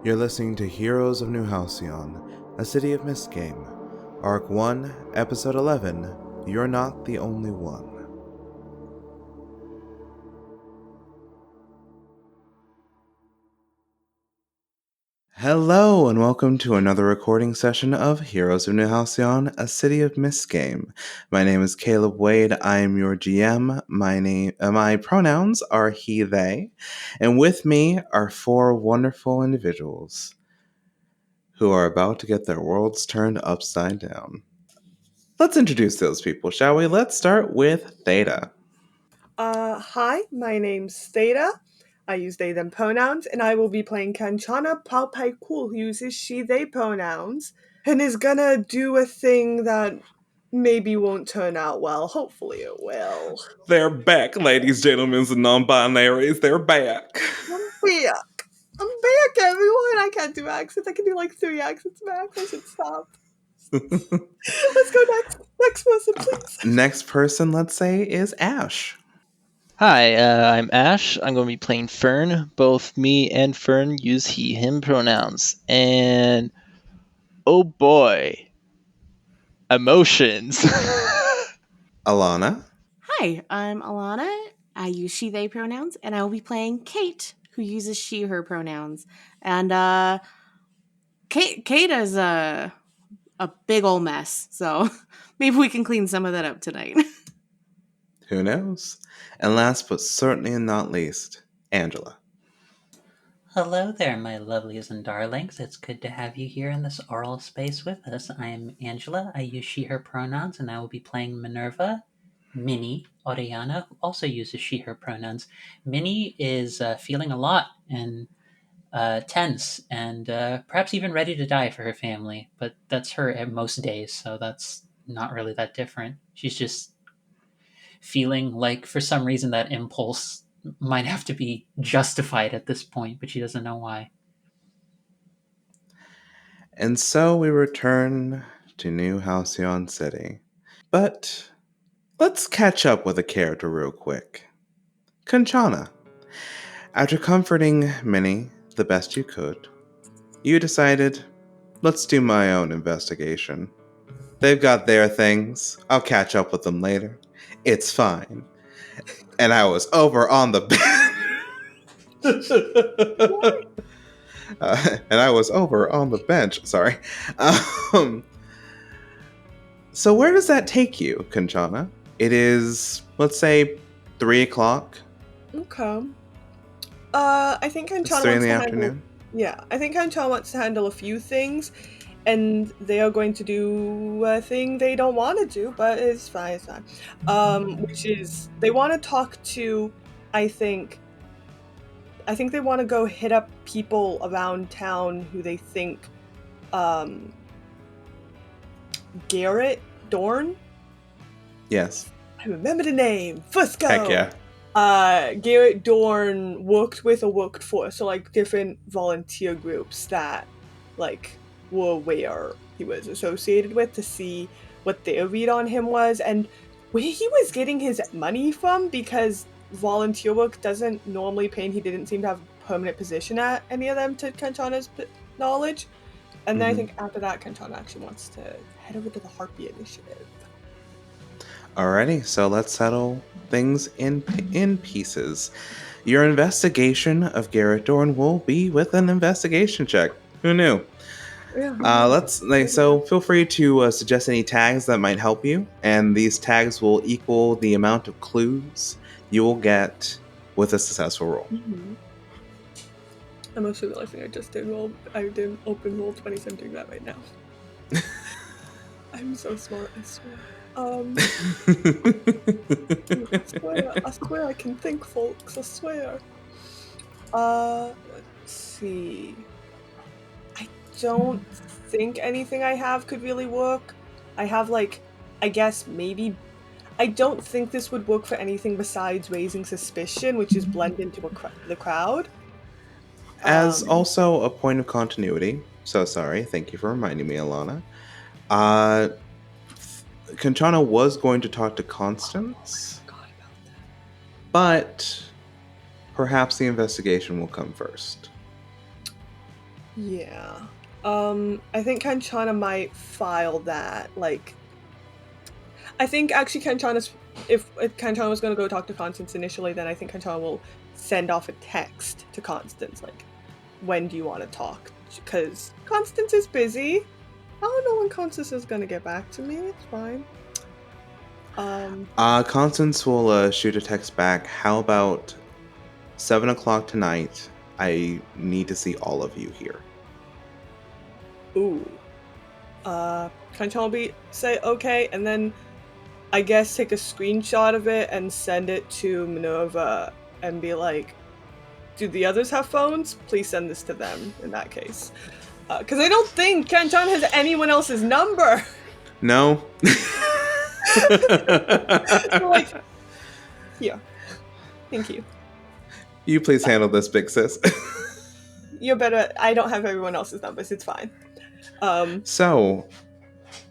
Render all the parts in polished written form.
You're listening to Heroes of New Halcyon, a City of Mist game. Arc 1, Episode 11, You're Not the Only One. Hello, and welcome to another recording session of Heroes of New Halcyon, a City of Mist game. My name is Caleb Wade. I am your GM. My pronouns are he, they, and with me are four wonderful individuals who are about to get their worlds turned upside down. Let's introduce those people, shall we? Let's start with Theta. Hi, my name's Theta. I use they, them pronouns, and I will be playing Kanchana Palpai-Cool, who uses she, they pronouns, and is gonna do a thing that maybe won't turn out well. Hopefully it will. They're back, ladies, gentlemen, and non-binaries. They're back. I'm back! I'm back, everyone! I can't do accents. I can do like 3 accents max. I should stop. Let's go next. Next person, please. Next person, let's say, is Ash. Hi, I'm Ash. I'm going to be playing Fern. Both me and Fern use he, him pronouns. And oh boy, emotions. Alana. Hi, I'm Alana. I use she, they pronouns, and I will be playing Kate, who uses she, her pronouns. And Kate is a big ol' mess, so maybe we can clean some of that up tonight. Who knows? And last but certainly not least, Angela. Hello there, my lovelies and darlings. It's good to have you here in this oral space with us. I am Angela. I use she, her pronouns, and I will be playing Minerva. Minnie, Oriana, who also uses she, her pronouns. Minnie is feeling a lot and tense and perhaps even ready to die for her family, but that's her at most days, so that's not really that different. She's just feeling like for some reason that impulse might have to be justified at this point, but she doesn't know why. And so we return to New Halcyon City. But let's catch up with a character real quick. Kanchana. After comforting Minnie the best you could, you decided, let's do my own investigation. They've got their things. I'll catch up with them later. It's fine. And I was over on the and I was over on the bench. Sorry. So where does that take you, Kanchana? It is, let's say, 3 o'clock. Okay. I think It's Kanchana 3 in wants the to afternoon. handle. Yeah, I think Kanchana wants to handle a few things, and they are going to do a thing they don't want to do, but it's fine, it's fine. Which is they want to talk to, I think they want to go hit up people around town who they think, Garrett Dorn. Yes. I remember the name. Fusco. Heck yeah. Garrett Dorn worked with or worked for, so like different volunteer groups that like were aware he was associated with, to see what their read on him was and where he was getting his money from, because volunteer work doesn't normally pay, and he didn't seem to have a permanent position at any of them to Kanchana's knowledge. And then I think after that, Kanchana actually wants to head over to the Harpy Initiative. Alrighty, so let's settle things in pieces. Your investigation of Garrett Dorn will be with an investigation check. Who knew? Yeah. So feel free to suggest any tags that might help you, and these tags will equal the amount of clues you will get with a successful roll. Mm-hmm. I'm also realizing I did open roll 20, so I'm doing that right now. I'm so smart, I swear. I swear I can think, folks, I swear. Let's see. I don't think anything I have could really work. I have I guess maybe, I don't think this would work for anything besides raising suspicion, which is blend into the crowd. As also a point of continuity, so sorry, thank you for reminding me, Alana. Kanchana was going to talk to Constance, but perhaps the investigation will come first. Yeah. I think Kanchana might file that. Like, I think actually Kanchana's if Kanchana was going to go talk to Constance initially, then I think Kanchana will send off a text to Constance, like, when do you want to talk? Because Constance is busy. I don't know when Constance is going to get back to me. It's fine. Constance will shoot a text back. How about 7 o'clock tonight? I need to see all of you here. Ooh. Kanchana will say okay, and then I guess take a screenshot of it and send it to Minerva and be like, do the others have phones? Please send this to them in that case. Because I don't think Kanchana has anyone else's number. No? So, like, here. Thank you. You please handle this, big sis. You're better. I don't have everyone else's numbers. It's fine. So,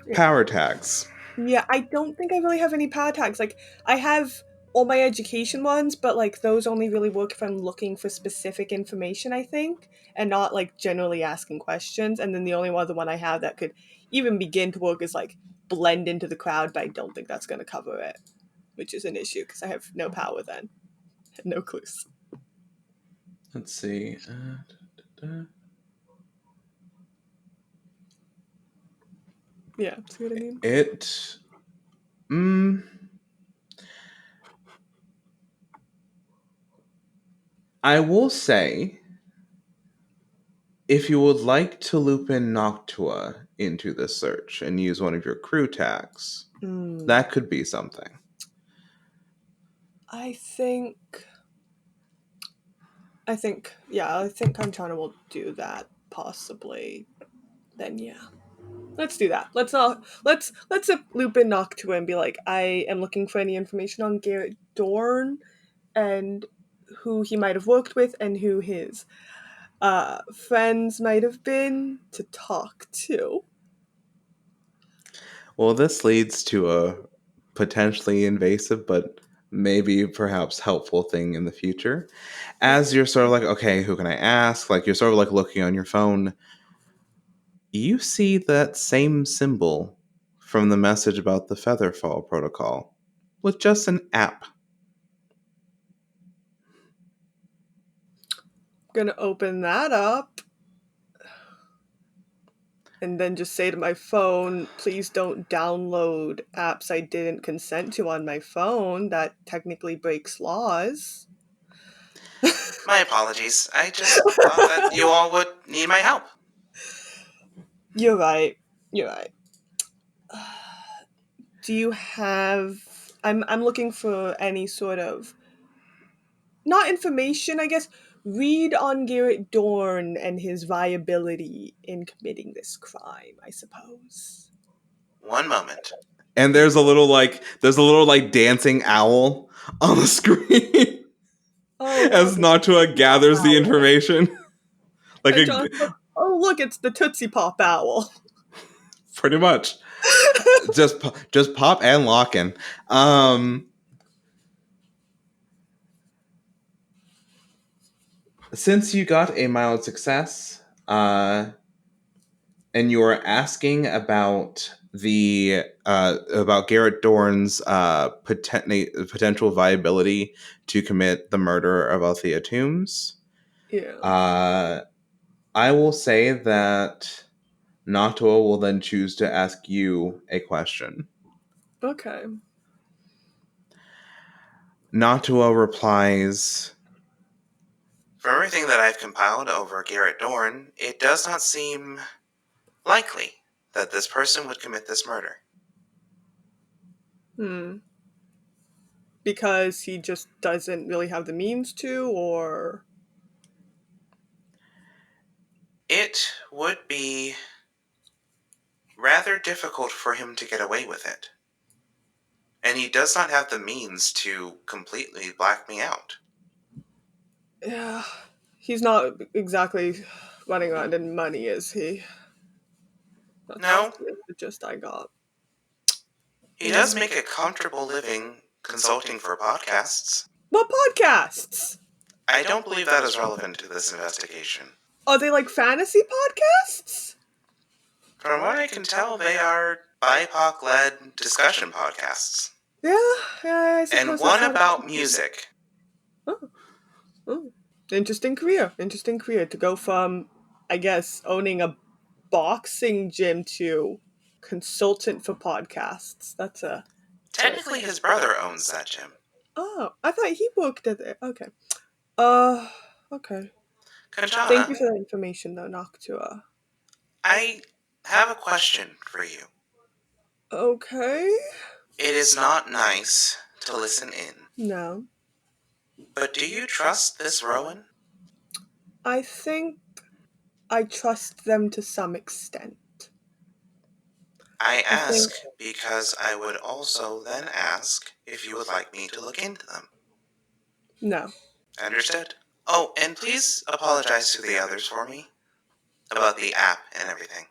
Yeah. power tags. Yeah, I don't think I really have any power tags. Like, I have all my education ones, but like those only really work if I'm looking for specific information, I think, and not like generally asking questions. And then the only other one I have that could even begin to work is like blend into the crowd, but I don't think that's going to cover it, which is an issue because I have no power then, no clues. Let's see. Yeah, see what I mean? It. I will say, if you would like to loop in Noctua into this search and use one of your crew tags, that could be something. I think Kanchana will do that possibly. Then yeah, let's do that. Let's loop in Noctua and be like, I am looking for any information on Garrett Dorn and who he might have worked with and who his friends might have been to talk to. Well, this leads to a potentially invasive, but maybe perhaps helpful thing in the future. As you're sort of like, okay, who can I ask? Like, you're sort of like looking on your phone. You see that same symbol from the message about the Featherfall protocol with just an app. Gonna open that up and then just say to my phone, please don't download apps I didn't consent to on my phone. That technically breaks laws. My apologies. I just thought that you all would need my help. You're right. You're right. Do you have I'm looking for any sort of not information, I guess, read on Garrett Dorn and his viability in committing this crime, I suppose. One moment. And there's a little like dancing owl on the screen Oh, as Noctua gathers the information. Like oh look, it's the Tootsie Pop owl. pretty much. just pop and lock in. Since you got a mild success, and you are asking about the about Garrett Dorn's potential viability to commit the murder of Althea Toombs, Yeah. I will say that Noctua will then choose to ask you a question. Okay. Noctua replies, from everything that I've compiled over Garrett Dorn, it does not seem likely that this person would commit this murder. Because he just doesn't really have the means to, or It would be rather difficult for him to get away with it. And he does not have the means to completely black me out. yeah, he's not exactly running around in money, is he? No. That's the gist I got. He does make a comfortable living consulting for podcasts. What podcasts? I don't believe that is relevant to this investigation. Are they like fantasy podcasts? From what I can tell, they are BIPOC-led discussion podcasts. Yeah, I suppose. And one about music. Oh. Interesting career to go from, I guess, owning a boxing gym to consultant for podcasts. That's a... Technically, his brother owns that gym. Oh, I thought he worked at it. Okay. Okay. Kanchana, Thank you for the information, though, Noctua. I have a question for you. Okay. It is not nice to listen in, No. but do you trust this Rowan? I think I trust them to some extent. I ask because I would also then ask if you would like me to look into them. No. Understood? Oh, and please apologize to the others for me about the app and everything.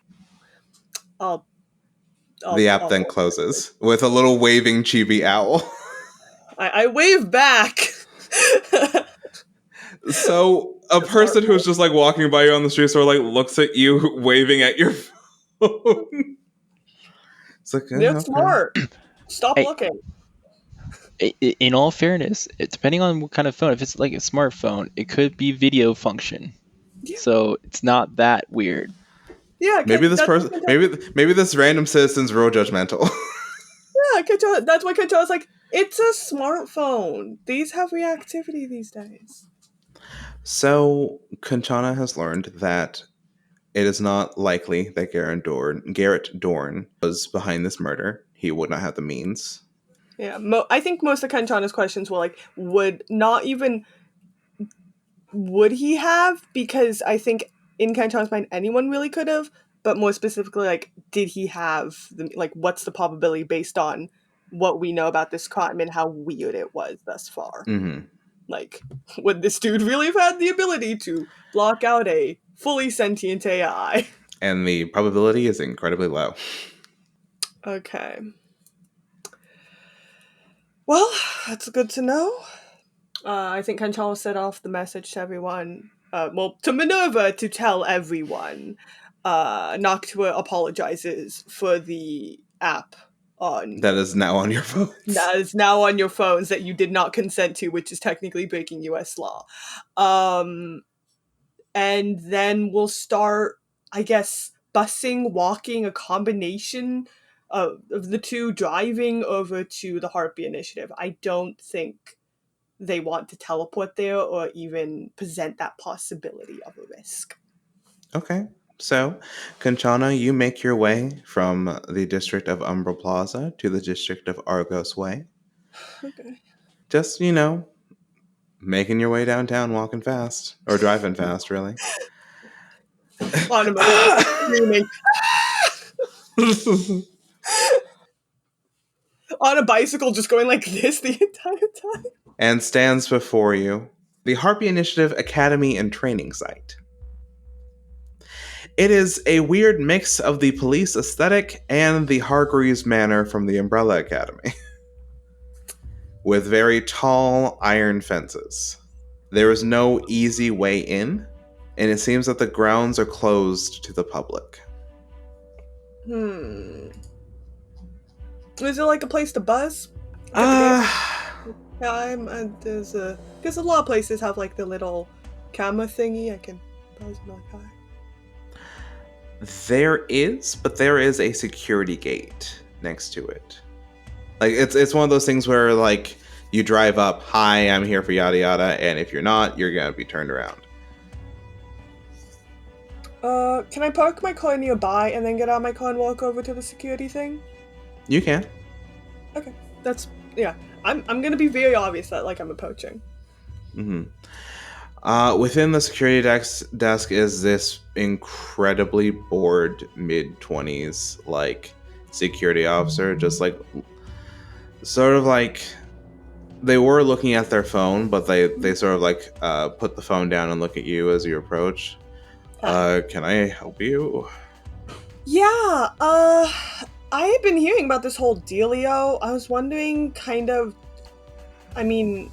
The app then closes with a little waving chibi owl. I wave back. So a person who's just like walking by you on the street sort of like looks at you waving at your phone. It's like, They're smart. Stop Hey. looking. In all fairness, depending on what kind of phone, if it's like a smartphone, it could be video function. Yeah. So it's not that weird. Yeah, maybe this person, maybe this random citizen's real judgmental. Yeah, that's why Kanchana's like, it's a smartphone. These have reactivity these days. So Kanchana has learned that it is not likely that Garrett Dorn was behind this murder. He would not have the means. Yeah, I think most of Kanchana's questions were like, would he have? Because I think in Kanchana's mind, anyone really could have, but more specifically, like, did he have, what's the probability based on what we know about this crime and how weird it was thus far? Mm-hmm. Like, would this dude really have had the ability to block out a fully sentient AI? And the probability is incredibly low. Okay. Well, that's good to know. I think Kanchana set off the message to everyone. To Minerva to tell everyone. Noctua apologizes for the app that is now on your phone. That is now on your phones that you did not consent to, which is technically breaking U.S. law. And then we'll start, I guess, busing, walking, a combination of the two, driving over to the Harpy Initiative. I don't think they want to teleport there or even present that possibility of a risk. Okay. So, Kanchana, you make your way from the district of Umbra Plaza to the district of Argos Way. Okay. Just, making your way downtown, walking fast. Or driving fast, really. On a motorcycle, screaming. On a bicycle, just going like this the entire time. And stands before you the Harpy Initiative Academy and Training Site. It is a weird mix of the police aesthetic and the Hargreaves Manor from the Umbrella Academy. With very tall iron fences. There is no easy way in, and it seems that the grounds are closed to the public. Is it like a place to buzz? There's a lot of places have like the little camera thingy. I can buzz my car. There is, but there is a security gate next to it. Like it's one of those things where like you drive up, hi, I'm here for yada yada, and if you're not, you're gonna be turned around. Can I park my car nearby and then get out of my car and walk over to the security thing? You can. Okay, I'm gonna be very obvious that like I'm approaching. Mm-hmm. Within the security desk is this incredibly bored mid-20s like security officer, just like sort of like they were looking at their phone, but they sort of like put the phone down and look at you as you approach. Can I help you? Yeah, I had been hearing about this whole dealio. I was wondering I mean,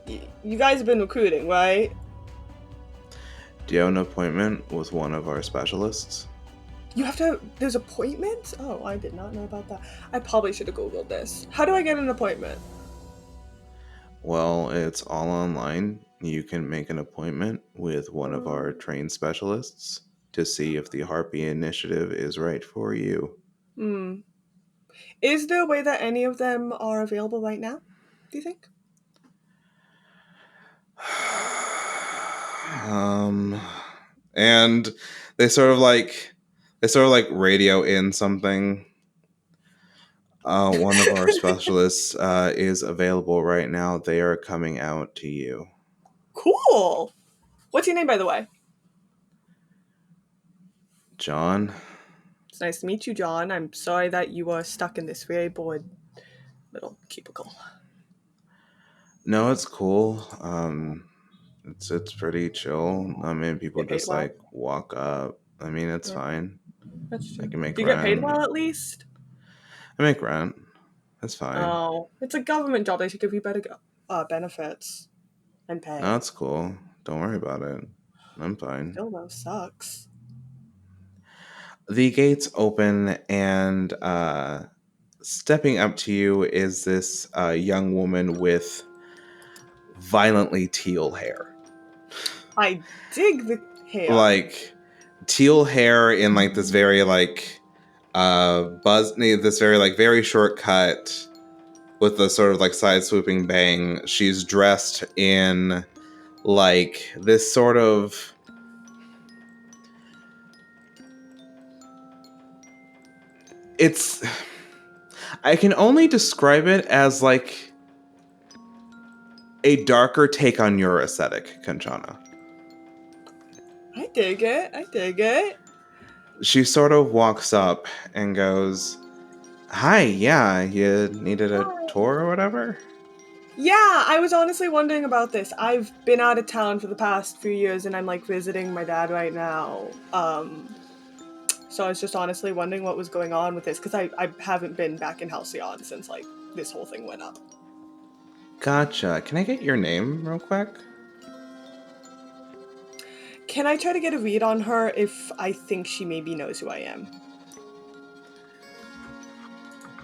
you guys have been recruiting, right? Do you have an appointment with one of our specialists? You have to. There's appointments? Oh, I did not know about that. I probably should have Googled this. How do I get an appointment? Well, it's all online. You can make an appointment with one of our trained specialists to see if the Harpy Initiative is right for you. Hmm. Is there a way that any of them are available right now? Do you think? And they sort of like radio in something. One of our specialists is available right now. They are coming out to you. Cool. What's your name, by the way? John? It's nice to meet you, John. I'm sorry that you are stuck in this very bored little cubicle. No, it's cool. It's pretty chill. I mean, people Get paid just well? like walk up. I mean, it's Yeah. fine. That's I true. can make Do you get paid rent. well at least? I make rent. That's fine. Oh, it's a government job. They should give you better benefits and pay. No, it's cool. Don't worry about it. I'm fine. Still though, sucks. The gates open, and stepping up to you is this young woman with violently teal hair. I dig the hair. Like teal hair in like this very like this very like very short cut with the sort of like side swooping bang. She's dressed in like this sort of I can only describe it as like a darker take on your aesthetic, Kanchana. I dig it. I dig it. She sort of walks up and goes, "Hi, yeah, you needed a tour or whatever?" Yeah, I was honestly wondering about this. I've been out of town for the past few years and I'm like visiting my dad right now. So I was just honestly wondering what was going on with this because I haven't been back in Halcyon since like this whole thing went up. Gotcha. Can I get your name real quick? Can I try to get a read on her if I think she maybe knows who I am?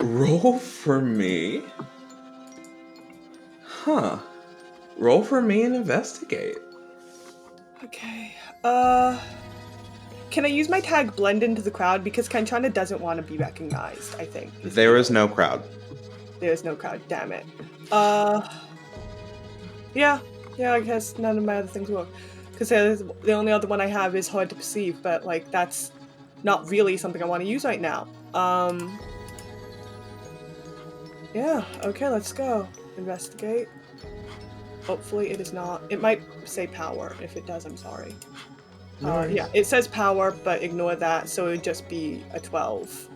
Roll for me? Huh. Roll for me and investigate. Okay. Can I use my tag blend into the crowd because Kanchana doesn't want to be recognized, I think. There is no crowd. There's no crowd, damn it. Yeah, I guess none of my other things work. Because the only other one I have is hard to perceive, but like that's not really something I want to use right now. Yeah, okay, let's go. Investigate. Hopefully it is not. It might say power. If it does, I'm sorry. Nice. Yeah, it says power, but ignore that, so it would just be a 12.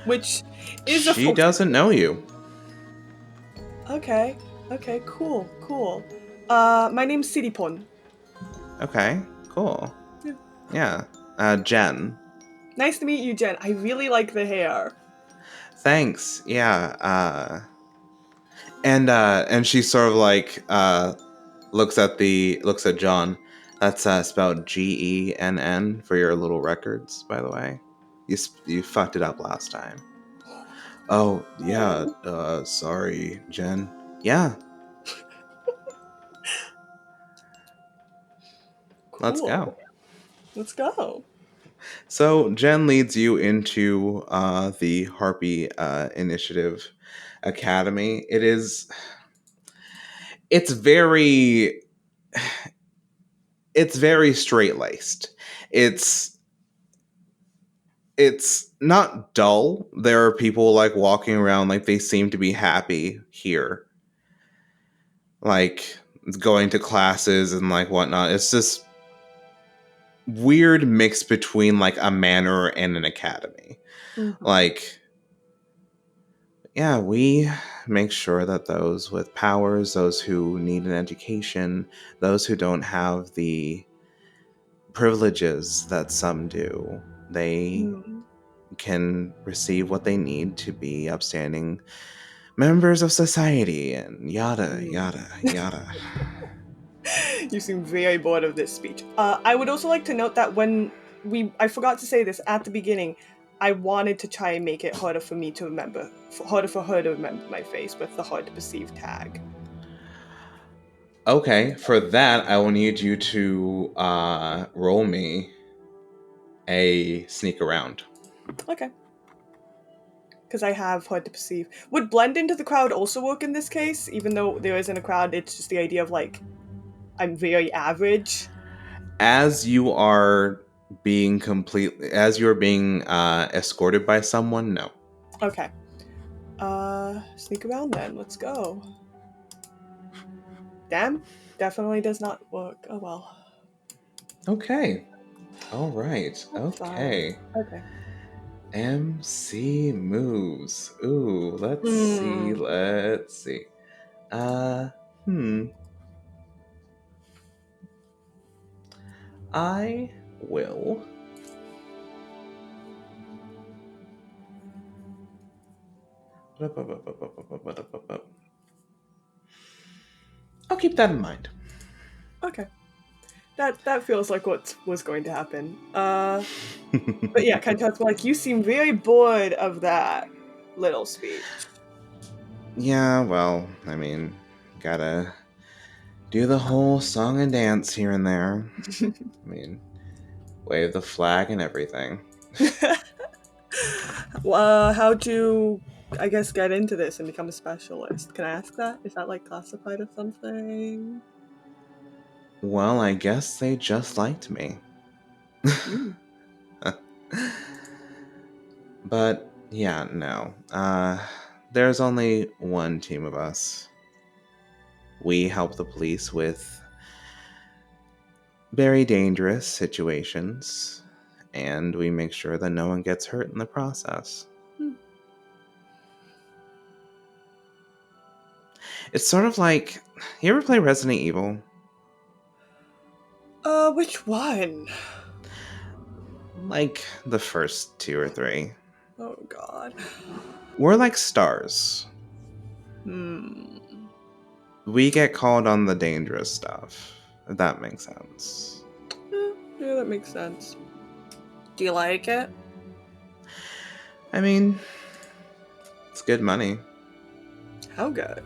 Which is a She doesn't know you. Okay, cool. My name's Siripon. Okay, cool. Yeah. Jen. Nice to meet you, Jen. I really like the hair. Thanks. Yeah. And she sort of like looks at John. That's spelled GENN for your little records, by the way. You fucked it up last time. Oh yeah. Sorry, Jen. Yeah. Cool. Let's go. Let's go. So Jen leads you into the Harpy Initiative Academy. It's very straight laced. It's not dull. There are people like walking around like they seem to be happy here, like going to classes and like whatnot. It's this weird mix between like a manor and an academy. Mm-hmm. Like, yeah, we make sure that those with powers, those who need an education, those who don't have the privileges that some do, they can receive what they need to be upstanding members of society and yada, yada, yada. You seem very bored of this speech. I would also like to note that I forgot to say this at the beginning, I wanted to try and make it harder for me to remember, harder for her to remember my face with the hard to perceive tag. Okay, for that, I will need you to roll me a sneak around. Okay. Because I have hard to perceive. Would blend into the crowd also work in this case? Even though there isn't a crowd, it's just the idea of like, I'm very average. As you are as you're being escorted by someone, no. Okay. Sneak around then. Let's go. Damn. Definitely does not work. Oh well. Okay. All right. That's fine. Okay. Okay. MC moves. Ooh, let's see. Hmm. Let's see. Uh, hmm. I will. I'll keep that in mind. Okay. That feels like what was going to happen. But yeah, Kanchana's like, you seem very bored of that little speech. Yeah, well, I mean, gotta do the whole song and dance here and there. I mean, wave the flag and everything. How'd you, I guess, get into this and become a specialist? Can I ask that? Is that like classified as something? Well, I guess they just liked me. Mm. But yeah, no. There's only one team of us. We help the police with very dangerous situations, and we make sure that no one gets hurt in the process. Hmm. It's sort of like, you ever play Resident Evil? Which one? Like the first two or three. Oh god. We're like stars. Hmm. We get called on the dangerous stuff, if that makes sense. Yeah, that makes sense. Do you like it? I mean, it's good money. How good?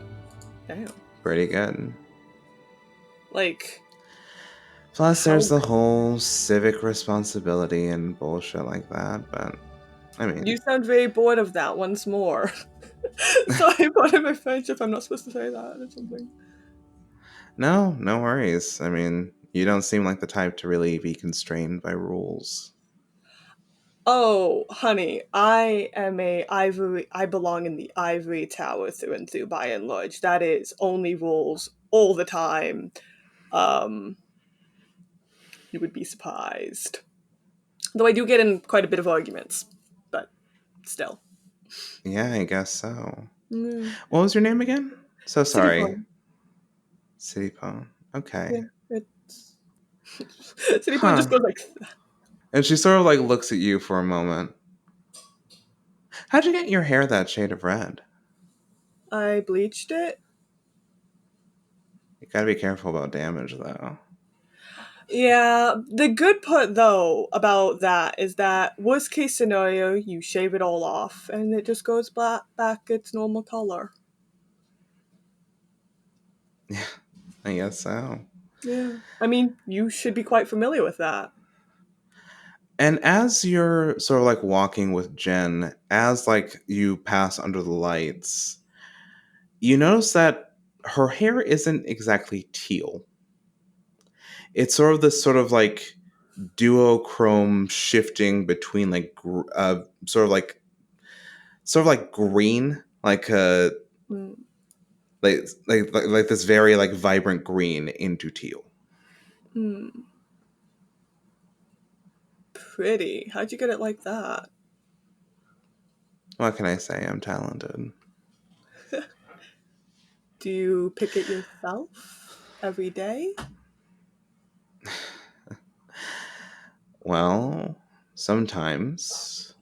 Damn. Pretty good. Like, Plus, how there's the good? whole civic responsibility and bullshit like that, but I You mean, sound very bored of that once more. Sorry, part of my friendship, I'm not supposed to say that or something. no worries. I mean, you don't seem like the type to really be constrained by rules. Oh, honey, I belong in the ivory tower through and through by and large. That is only rules all the time. Um, you would be surprised. Though I do get in quite a bit of arguments, but still. Yeah, I guess so. Mm. What was your name again? So City sorry. Pong. City Pone. Okay. Yeah, it's City Pong just Huh. goes like And she sort of like looks at you for a moment. How'd you get your hair that shade of red? I bleached it. You gotta be careful about damage, though. Yeah, the good part though about that is that worst case scenario, you shave it all off and it just goes back its normal color. Yeah, I guess so. Yeah. I mean, you should be quite familiar with that. And as you're sort of like walking with Jen, as like you pass under the lights, you notice that her hair isn't exactly teal. It's sort of this sort of like duochrome shifting between like sort of like green, Mm, like this very like vibrant green into teal. mm, pretty. How'd you get it like that? What can I say? I'm talented. Do you pick it yourself every day? Well, sometimes.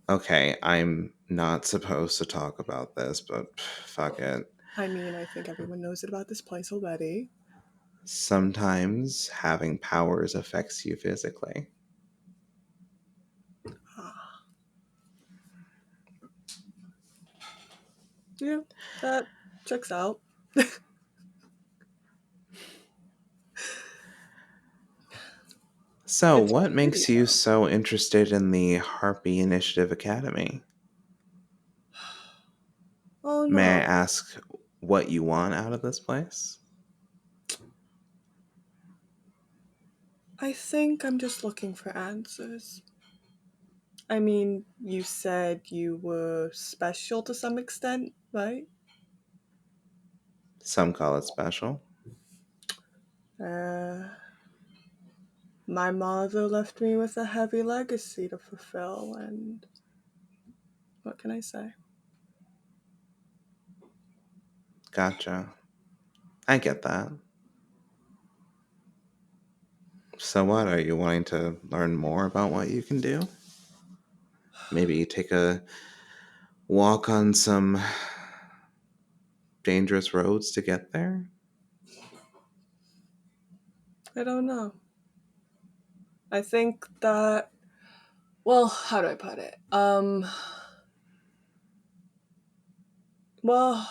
Okay, I'm not supposed to talk about this, but fuck it. I mean, I think everyone knows it about this place already. Sometimes having powers affects you physically. Ah. Yeah, that checks out. So, It's all what pretty, makes you though. so interested in the Harpy Initiative Academy? Oh May I no. ask what you want out of this place? I think I'm just looking for answers. I mean, you said you were special to some extent, right? Some call it special. Uh, my mother left me with a heavy legacy to fulfill, and what can I say? Gotcha. I get that. So, what? Are you wanting to learn more about what you can do? Maybe take a walk on some dangerous roads to get there? I don't know. I think that, well, how do I put it? Well,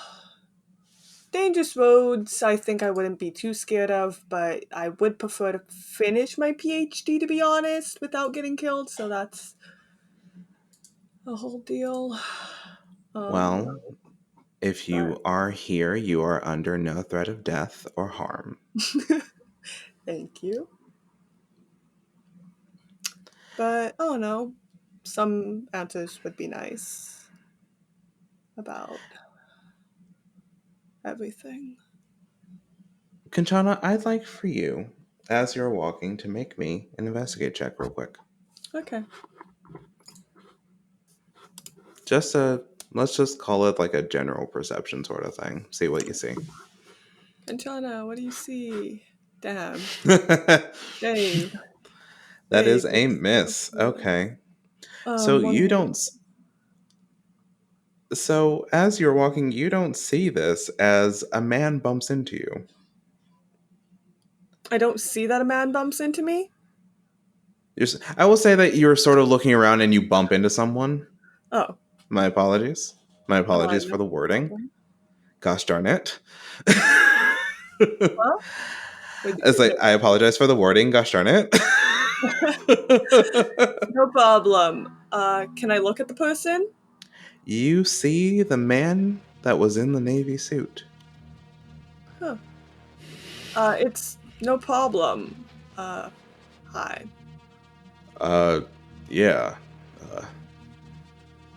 dangerous roads, I think I wouldn't be too scared of, but I would prefer to finish my PhD, to be honest, without getting killed, so that's a whole deal. Well, Um, if but you are here, you are under no threat of death or harm. thank you. But, I don't know, some answers would be nice about everything. Kanchana, I'd like for you, as you're walking, to make me an investigate check real quick. Okay. Just a, let's just call it like a general perception sort of thing. See what you see. Kanchana, what do you see? Damn. That Dave. is Dave, a it's so miss. cool. Okay. So One you moment. don't. So as you're walking, you don't see this as a man bumps into you. I don't see that a man bumps into me. I will say that you're sort of looking around and you bump into someone. Oh, My apologies. My apologies for no the wording. problem. Gosh darn it. Huh? Wait, It's like, no, I apologize for the wording. Gosh darn it. no problem. Can I look at the person? You see the man that was in the navy suit. Huh. It's no problem. Hi. Uh, yeah. Uh,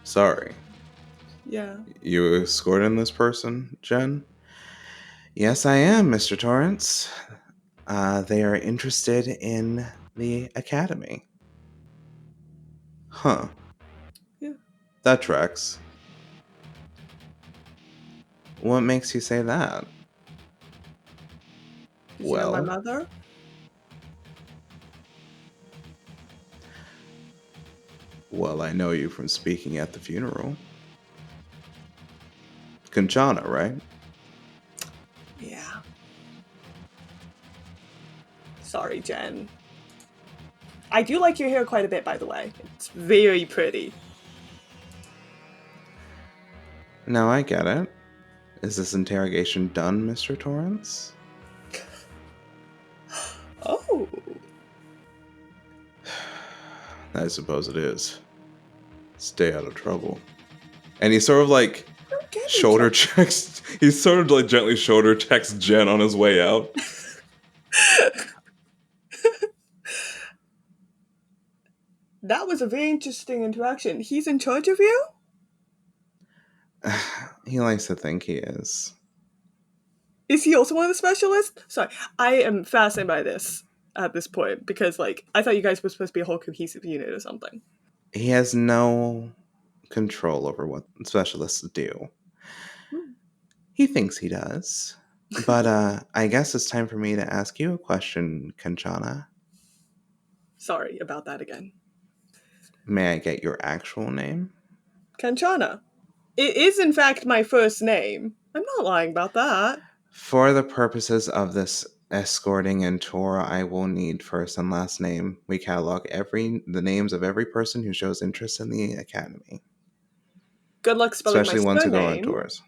sorry. Yeah. You escorting this person, Jen? Yes, I am, Mr. Torrance. They are interested in the academy. Huh. Yeah. That tracks. What makes you say that? Did you know my Well, mother? I know you from speaking at the funeral. Kanchana, right? Yeah. Sorry, Jen. I do like your hair quite a bit, by the way. It's very pretty. Now I get it. Is this interrogation done, Mr. Torrance? Oh. I suppose it is. Stay out of trouble. And he sort of like Don't get in shoulder trouble. checks. He sort of like gently shoulder checks Jen on his way out. That was a very interesting interaction. He's in charge of you? He likes to think he is. Is he also one of the specialists? Sorry, I am fascinated by this at this point because, like, I thought you guys were supposed to be a whole cohesive unit or something. He has no control over what specialists do. Hmm. He thinks he does. But I guess it's time for me to ask you a question, Kanchana. Sorry about that again. May I get your actual name? Kanchana. It is, in fact, my first name. I'm not lying about that. For the purposes of this escorting and tour, I will need first and last name. We catalog the names of every person who shows interest in the academy, Good luck spelling my especially ones who go on surname. tours.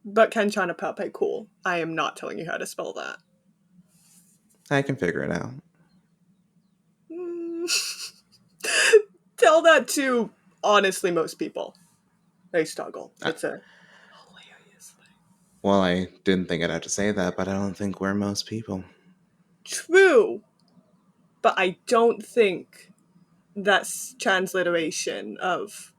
But Kanchana Pape, cool. I am not telling you how to spell that. I can figure it out. Tell that to, honestly, most people. They struggle. It's a hilarious thing. Well, I didn't think I'd have to say that, but I don't think we're most people. True. But I don't think that's transliteration of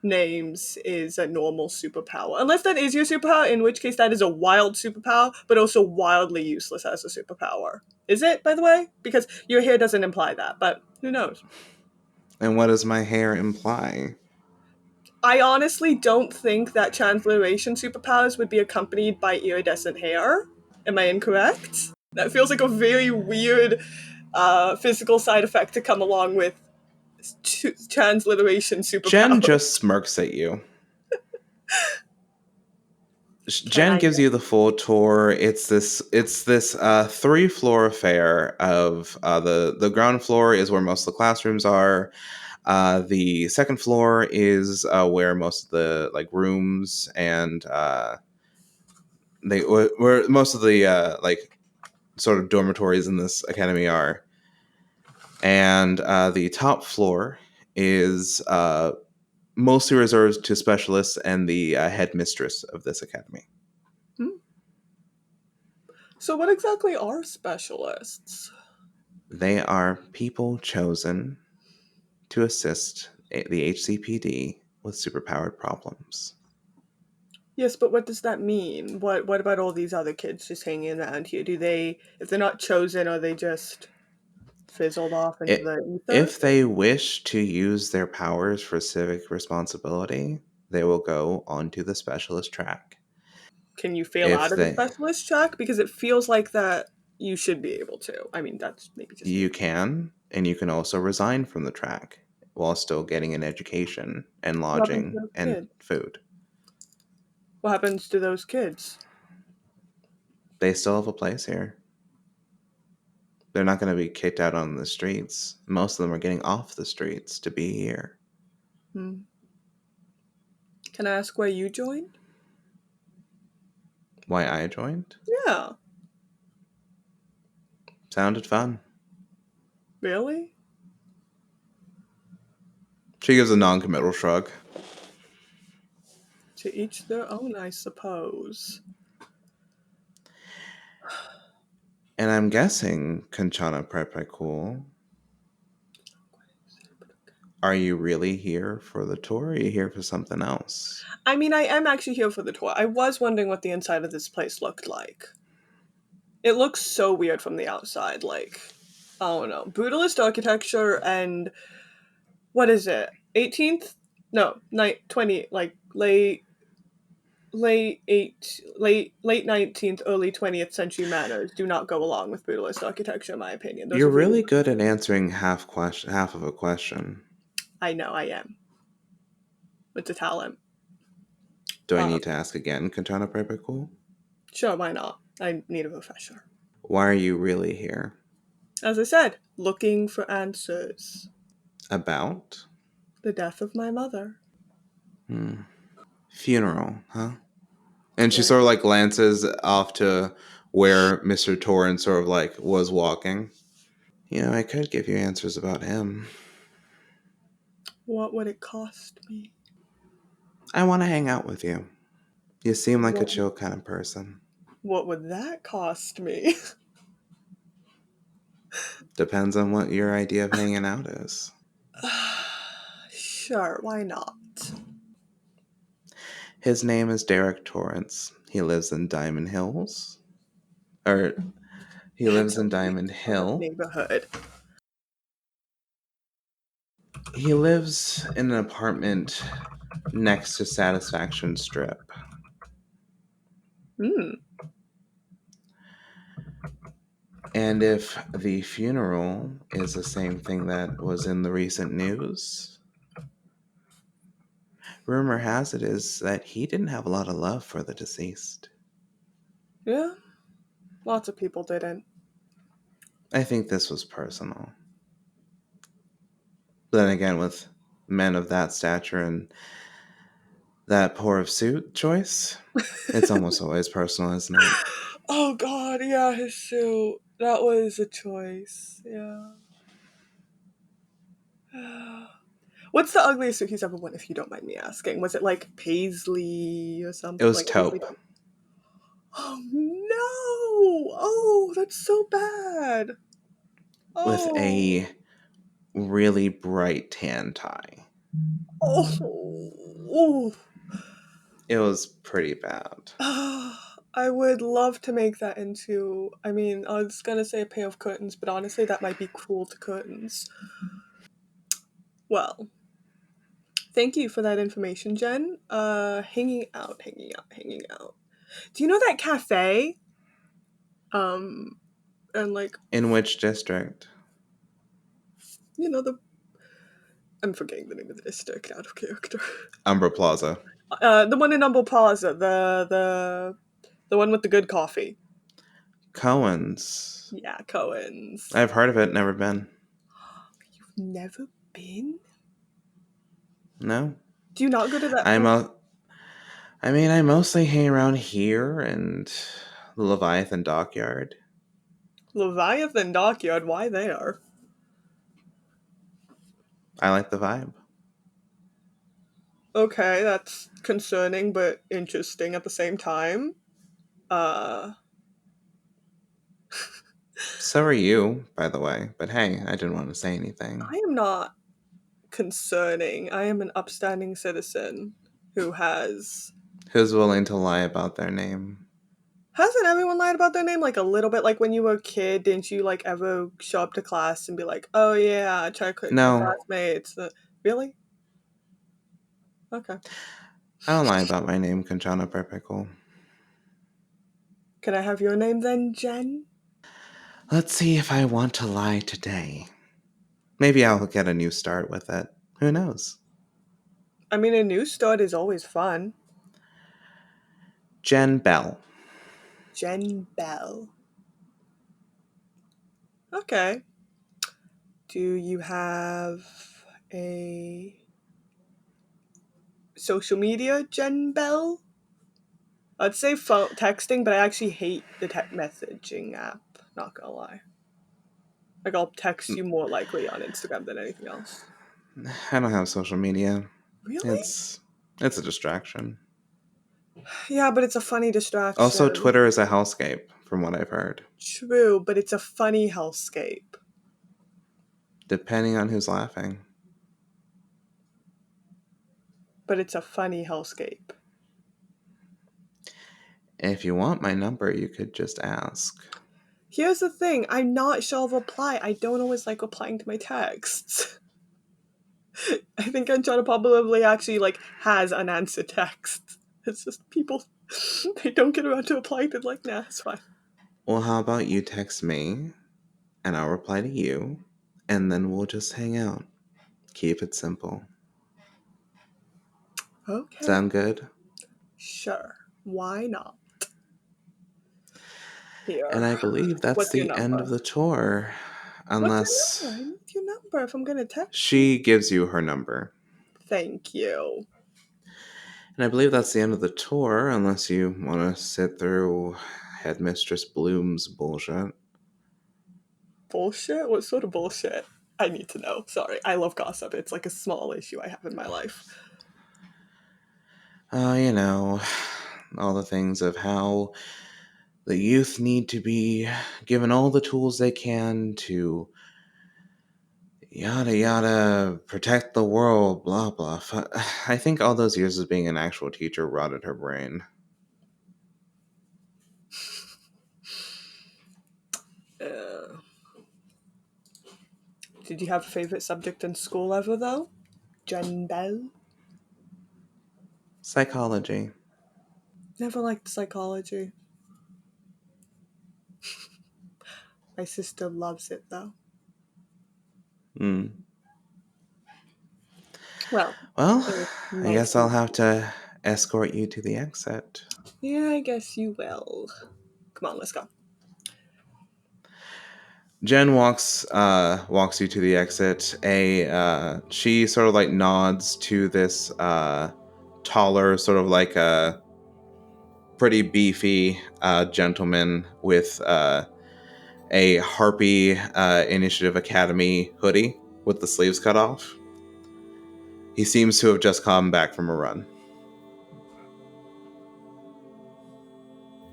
names is a normal superpower. Unless that is your superpower, in which case that is a wild superpower, but also wildly useless as a superpower. Is it, by the way? Because your hair doesn't imply that, but who knows? And what does my hair imply? I honestly don't think that transliteration superpowers would be accompanied by iridescent hair. Am I incorrect? That feels like a very weird physical side effect to come along with transliteration Jen superpowers. just smirks at you. Can Jen I? gives you the full tour. It's this 3-floor affair of the ground floor is where most of the classrooms are. The second floor is where most of the like rooms and where most of the like sort of dormitories in this academy are. And the top floor is mostly reserved to specialists and the headmistress of this academy. Hmm? So, what exactly are specialists? They are people chosen to assist the HCPD with superpowered problems. Yes, but what does that mean? What about all these other kids just hanging around here? Do they, if they're not chosen, are they just fizzled off into It, the ether? if they wish to use their powers for civic responsibility, they will go onto the specialist track. Can you fail If out of the they specialist track? Because it feels like that you should be able to. I mean, that's maybe just me. You can, and you can also resign from the track while still getting an education and What happens to lodging those and kids? food. What happens to those kids? They still have a place here. They're not going to be kicked out on the streets. Most of them are getting off the streets to be here. Hmm. Can I ask why you joined? Why I joined? Yeah, Sounded fun. really? She gives a non-committal shrug. To each their own, I suppose. And I'm guessing, Kanchana Cool, are you really here for the tour or are you here for something else? I mean, I am actually here for the tour. I was wondering what the inside of this place looked like. It looks so weird from the outside. Like, I don't know. Brutalist architecture and what is it? 18th? No, 20, like late 19th, early 20th century manners do not go along with brutalist architecture, in my opinion. Those You're are really, really good at answering half of a question. I know I am. It's a talent. Do I Um, need to ask again, Kanchana Cool? sure, why not? I need a refresher. Why are you really here? As I said, looking for answers. About? The death of my mother. Funeral, huh? And she Yeah. sort of like glances off to where Mr. Torrance sort of like was walking. You know, I could give you answers about him. What would it cost me? I want to hang out with you. You seem like a What, chill kind of person. what would that cost me? Depends on what your idea of hanging out is. Sure, why not? His name is Derek Torrance. He lives in Diamond Hills. Or, he lives That's a in really Diamond rough Hill. neighborhood. He lives in an apartment next to Satisfaction Strip. Hmm. And if the funeral is the same thing that was in the recent news, rumor has it is that he didn't have a lot of love for the deceased. Yeah, lots of people didn't. I think this was personal. Then again, with men of that stature and that poor of suit choice, it's almost always personal, isn't it? Oh god, yeah, his suit. That was a choice. Yeah. What's the ugliest suit he's ever worn, if you don't mind me asking? Was it like paisley or It something? was Like a paisley? taupe Oh no! Oh, that's so bad. with Oh. a really bright tan tie. Oh. It was pretty bad. I would love to make that into. I mean, I was gonna say a pair of curtains, but honestly, that might be cruel to curtains. Well, thank you for that information, Jen. Hanging out. Do you know that cafe? Um, and like, In which district? you know, the. I'm forgetting the name of the district out of character. Umbra Plaza. The one in Humble Plaza, the one with the good coffee. Cohen's. Yeah, Cohen's. I've heard of it, never been. You've never been? No. Do you not go to that I'm place? a. I mean, I mostly hang around here and the Leviathan Dockyard. Leviathan Dockyard, why there? I like the vibe. Okay, that's concerning but interesting at the same time. Uh, So are you, by the way. But hey, I didn't want to say anything. I am not concerning. I am an upstanding citizen who has. Who's willing to lie about their name? Hasn't everyone lied about their name like a little bit? Like when you were a kid, didn't you like ever show up to class and be like, "Oh yeah, I tried to quit my No, classmates"? Really? Okay. I don't lie about my name, Kanchana Perpickle. Can I have your name then, Jen? Let's see if I want to lie today. Maybe I'll get a new start with it. Who knows? I mean, a new start is always fun. Jen Bell. Jen Bell. Okay. Do you have a social media, Jen Bell? I'd say phone texting, but I actually hate the text messaging app. Not gonna lie. Like I'll text you more likely on Instagram than anything else. I don't have social media. Really? It's it's a distraction. Yeah, but it's a funny Also, distraction. Twitter is a hellscape, from what I've heard. True, but it's a funny hellscape. Depending on who's laughing. But it's a funny hellscape. If you want my number, you could just ask. Here's the thing, I'm not sure I'll reply. I don't always like replying to my texts. I think Kanchana probably actually like has unanswered texts. It's just people they don't get around to replying to like, nah, it's fine. Well, how about you text me, and I'll reply to you, and then we'll just hang out. Keep it simple. Okay. Sound good? Sure. Why not? And Here. I believe that's What's your the end of number? the tour. What's your Unless number? I need your number if I'm gonna text you. she gives you her number. Thank you. And I believe that's the end of the tour, unless you want to sit through Headmistress Bloom's bullshit. Bullshit? What sort of bullshit? I need to know. Sorry. I love gossip. It's like a small issue I have in my life. You know, all the things of how the youth need to be given all the tools they can to yada yada, protect the world, blah blah. I think all those years of being an actual teacher rotted her brain. Uh, did you have a favorite subject in school ever though? Jen Bell? Psychology. Never liked psychology. My sister loves it though. Mm. Well, Well, it was I nice guess to I'll meet have to escort you to the exit. you. Yeah, I guess you will. Come on, let's go. Jen walks you to the exit. She sort of like nods to this taller, sort of like a pretty beefy gentleman with a Harpy Initiative Academy hoodie with the sleeves cut off. He seems to have just come back from a run.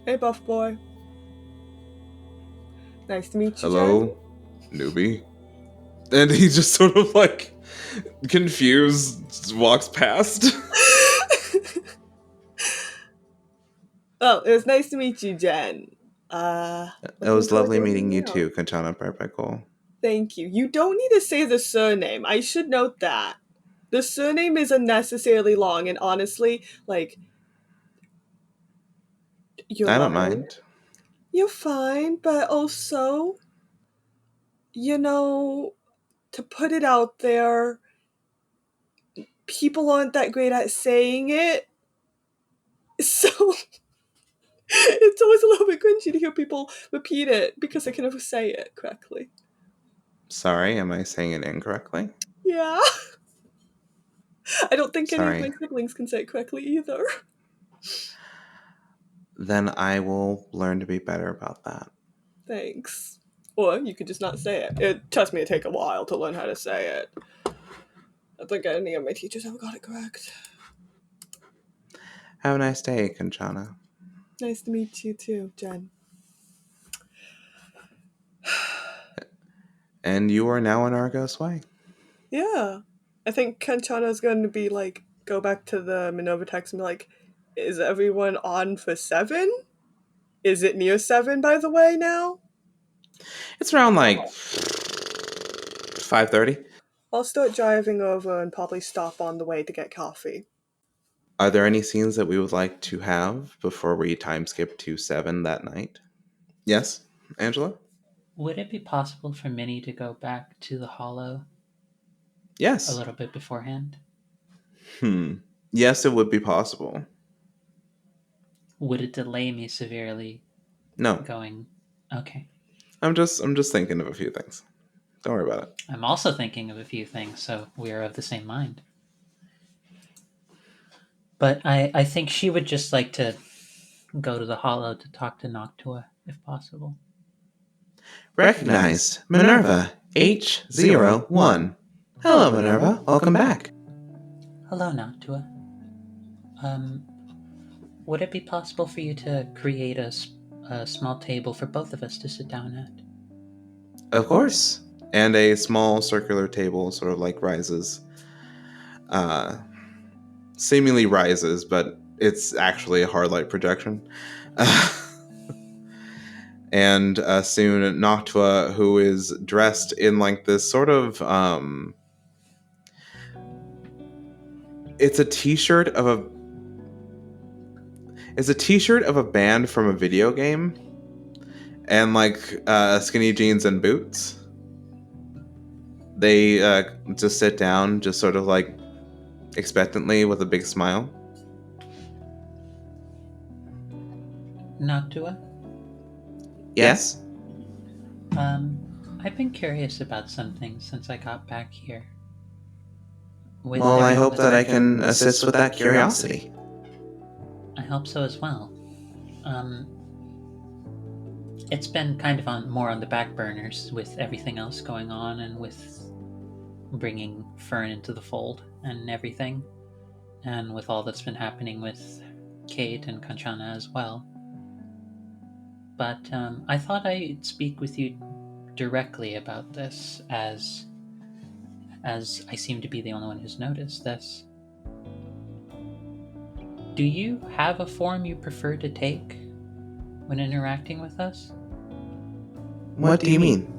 Hey, buff boy. Nice to meet you, Jen. Hello, newbie. And he just sort of like confused walks past. Well, it was nice to meet you, Jen. It Looking was forward lovely to meeting you hanging out. too, Kanchana Perpeco. Thank you. You don't need to say the surname. I should note that. The surname is unnecessarily long, and honestly, like, you're I don't lying. mind. You're fine, but also, to put it out there, people aren't that great at saying it. So it's always a little bit cringy to hear people repeat it because they can never say it correctly. Sorry, am I saying it incorrectly? Yeah. I don't think any of my Sorry. siblings can say it correctly either. Then I will learn to be better about that. Thanks. Or you could just not say it. Trust me, it take a while to learn how to say it. I don't think any of my teachers ever got it correct. Have a nice day, Kanchana. Nice to meet you too, Jen. And you are now in Argos Way. Yeah. I think Kanchana's going to be like, go back to the Minerva text and be like, is everyone on for 7? Is it near 7, by the way, now? It's around like 5:30. I'll start driving over and probably stop on the way to get coffee. Are there any scenes that we would like to have before we time skip to 7 that night? Yes, Angela? Would it be possible for Minnie to go back to the Hollow a Yes. little bit beforehand? Yes, it would be possible. Would it delay me severely No. going? Okay. I'm just thinking of a few things. Don't worry about it. I'm also thinking of a few things, so we are of the same mind. But I think she would just like to go to the Hollow to talk to Noctua, if possible. Recognized. Minerva, H01. Hello, Minerva. Welcome back. Hello, Noctua. Would it be possible for you to create a small table for both of us to sit down at? Of course. And a small circular table sort of like rises. Seemingly rises, but it's actually a hard light projection. And soon Noctua, who is dressed in like this sort of it's a t-shirt of a band from a video game, and like skinny jeans and boots. They just sit down, just sort of like expectantly with a big smile. Noctua? Yes? I've been curious about something since I got back here. Well, I hope that I can assist with that curiosity. I hope so as well. It's been kind of more on the back burners with everything else going on and with bringing Fern into the fold and everything, and with all that's been happening with Kate and Kanchana as well. But I thought I'd speak with you directly about this, as I seem to be the only one who's noticed this. Do you have a form you prefer to take when interacting with us? What do you mean?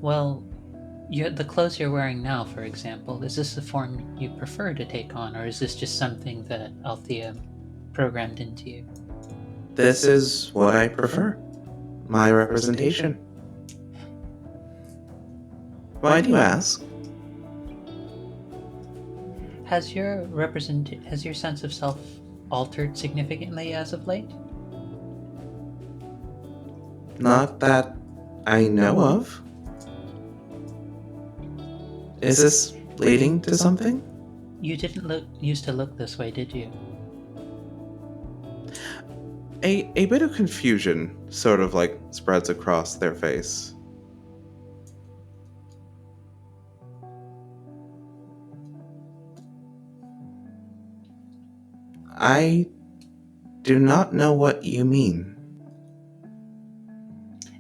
Well, the clothes you're wearing now, for example, is this the form you prefer to take on, or is this just something that Althea programmed into you? This is what I prefer. My representation. Why do you ask? Has your sense of self altered significantly as of late? Not that I know of. Is this leading to something? You didn't used to look this way, did you? A bit of confusion sort of like spreads across their face. I do not know what you mean.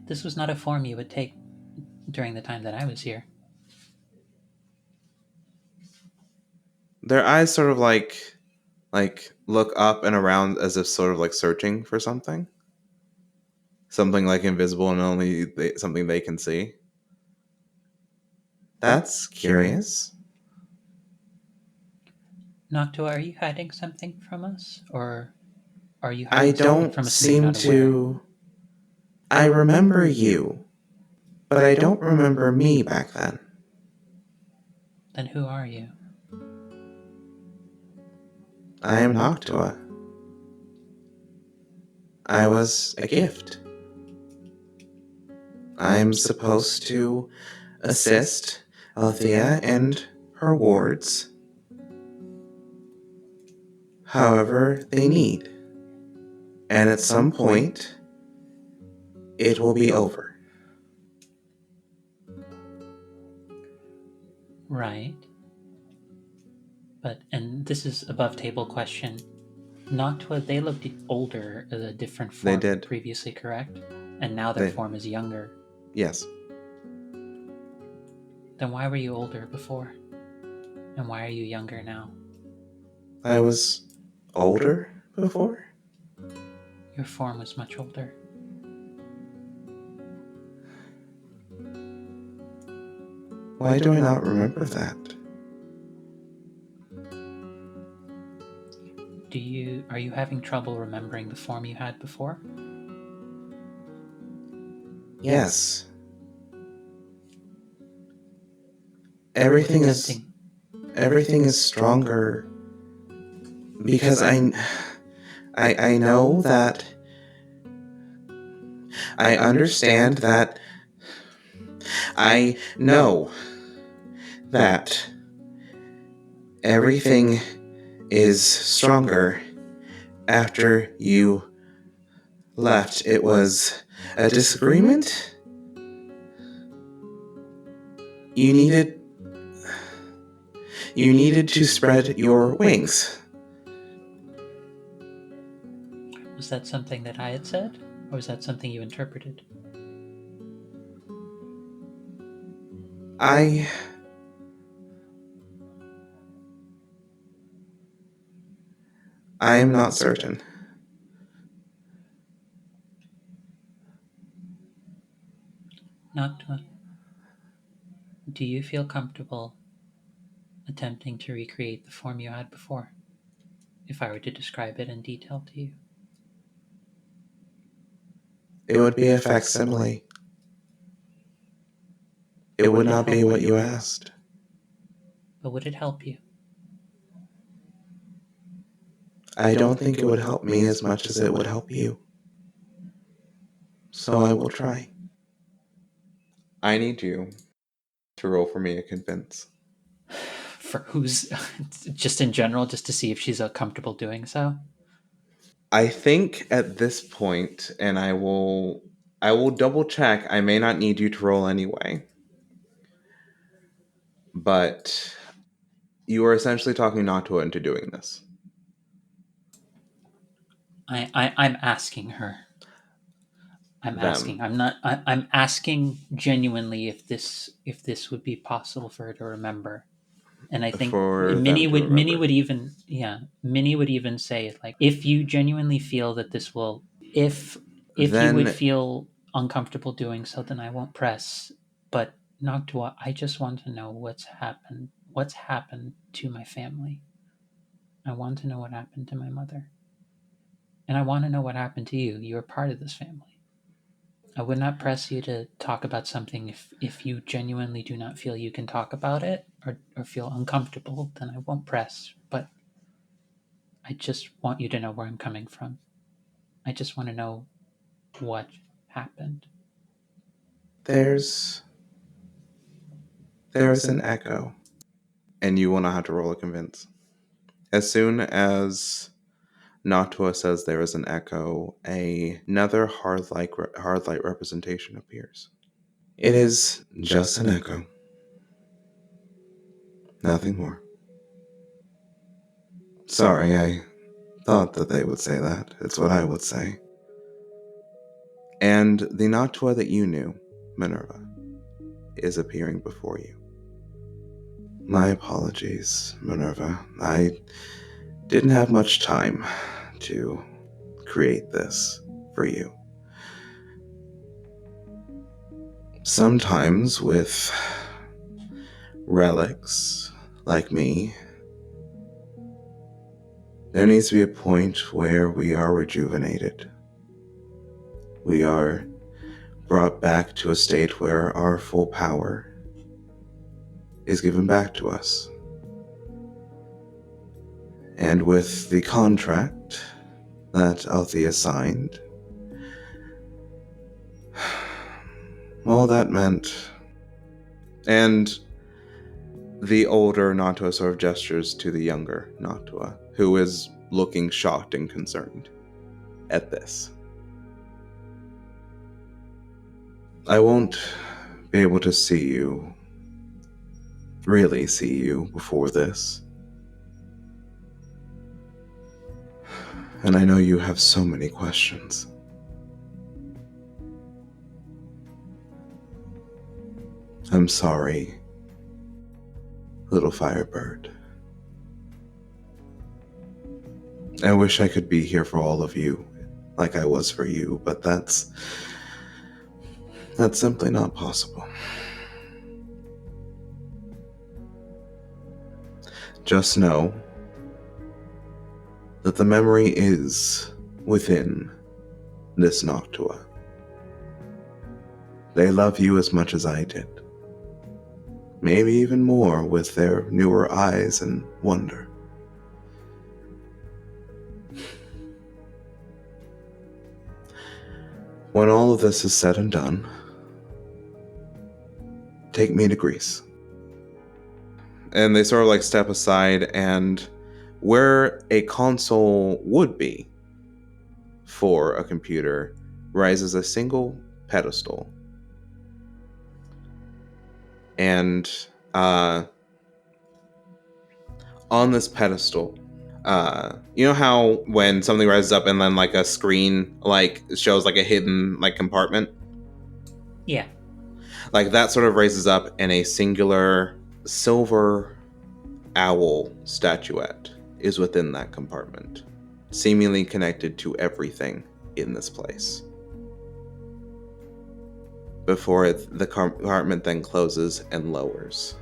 This was not a form you would take during the time that I was here. Their eyes sort of like look up and around as if sort of like searching for something. Something like invisible and something they can see. That's curious. Noctua, are you hiding something from us? Or are you I hiding something don't from us that you're seem not aware? to. I remember you, but I don't remember me back then. Then who are you? I am Noctua. I was a gift. I'm supposed to assist Althea and her wards however they need. And at some point, it will be over. Right. And this is above table question. Noctua, they looked older as a different They form did. previously, correct? And now their They- form is younger. Yes. Then why were you older before? And why are you younger now? I was older before? Your form was much older. Why do I not remember that? Are you having trouble remembering the form you had before? Yes. Everything is stronger because I know that I understand that I know that everything is stronger after you left. It was a disagreement. You needed to spread your wings. Was that something that I had said? Or was that something you interpreted? I am not certain. Noctua, do you feel comfortable attempting to recreate the form you had before, if I were to describe it in detail to you? It would be a facsimile. It would not be what you asked. But would it help you? I don't think it would help me as much as it would help you. So I will try. I need you to roll for me a convince. For who's just in general, just to see if she's comfortable doing so? I think at this point, and I will double check. I may not need you to roll anyway. But you are essentially talking Noctua into doing this. I'm asking her. I'm Them. asking. I'm asking genuinely if this would be possible for her to remember. And I think For them to Minnie remember. would even, yeah, Minnie would even say, like, if you genuinely feel that this will, if you would Then feel uncomfortable doing so, then I won't press. But Noctua, I just want to know what's happened to my family. I want to know what happened to my mother. And I want to know what happened to you. You're part of this family. I would not press you to talk about something if you genuinely do not feel you can talk about it or feel uncomfortable, then I won't press. But I just want you to know where I'm coming from. I just want to know what happened. There's there is an echo, and you will not have to roll a convince. As soon as Noctua says there is an echo, another hard light representation appears. It is just an echo, nothing more. Sorry, I thought that they would say that. It's what I would say. And the Noctua that you knew, Minerva, is appearing before you. My apologies, Minerva. I didn't have much time to create this for you. Sometimes with relics like me, there needs to be a point where we are rejuvenated. We are brought back to a state where our full power is given back to us. And with the contract that Althea signed, all that meant. And the older Noctua sort of gestures to the younger Noctua, who is looking shocked and concerned at this. I won't be able to really see you before this. And I know you have so many questions. I'm sorry, little firebird. I wish I could be here for all of you, like I was for you, but that's simply not possible. Just know that the memory is within this Noctua. They love you as much as I did. Maybe even more with their newer eyes and wonder. When all of this is said and done, take me to Greece. And they sort of like step aside, and where a console would be for a computer rises a single pedestal. And on this pedestal, you know how when something rises up and then like a screen like shows like a hidden like compartment? Yeah. Like that sort of raises up, and a singular silver owl statuette is within that compartment, seemingly connected to everything in this place. Before the compartment then closes and lowers.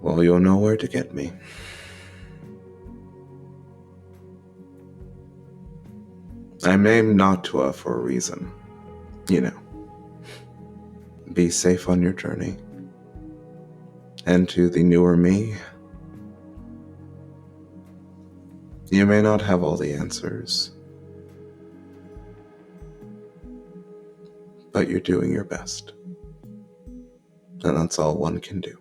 Well, you'll know where to get me. I'm named Noctua for a reason. You know. Be safe on your journey. And to the newer me, you may not have all the answers, but you're doing your best. And that's all one can do.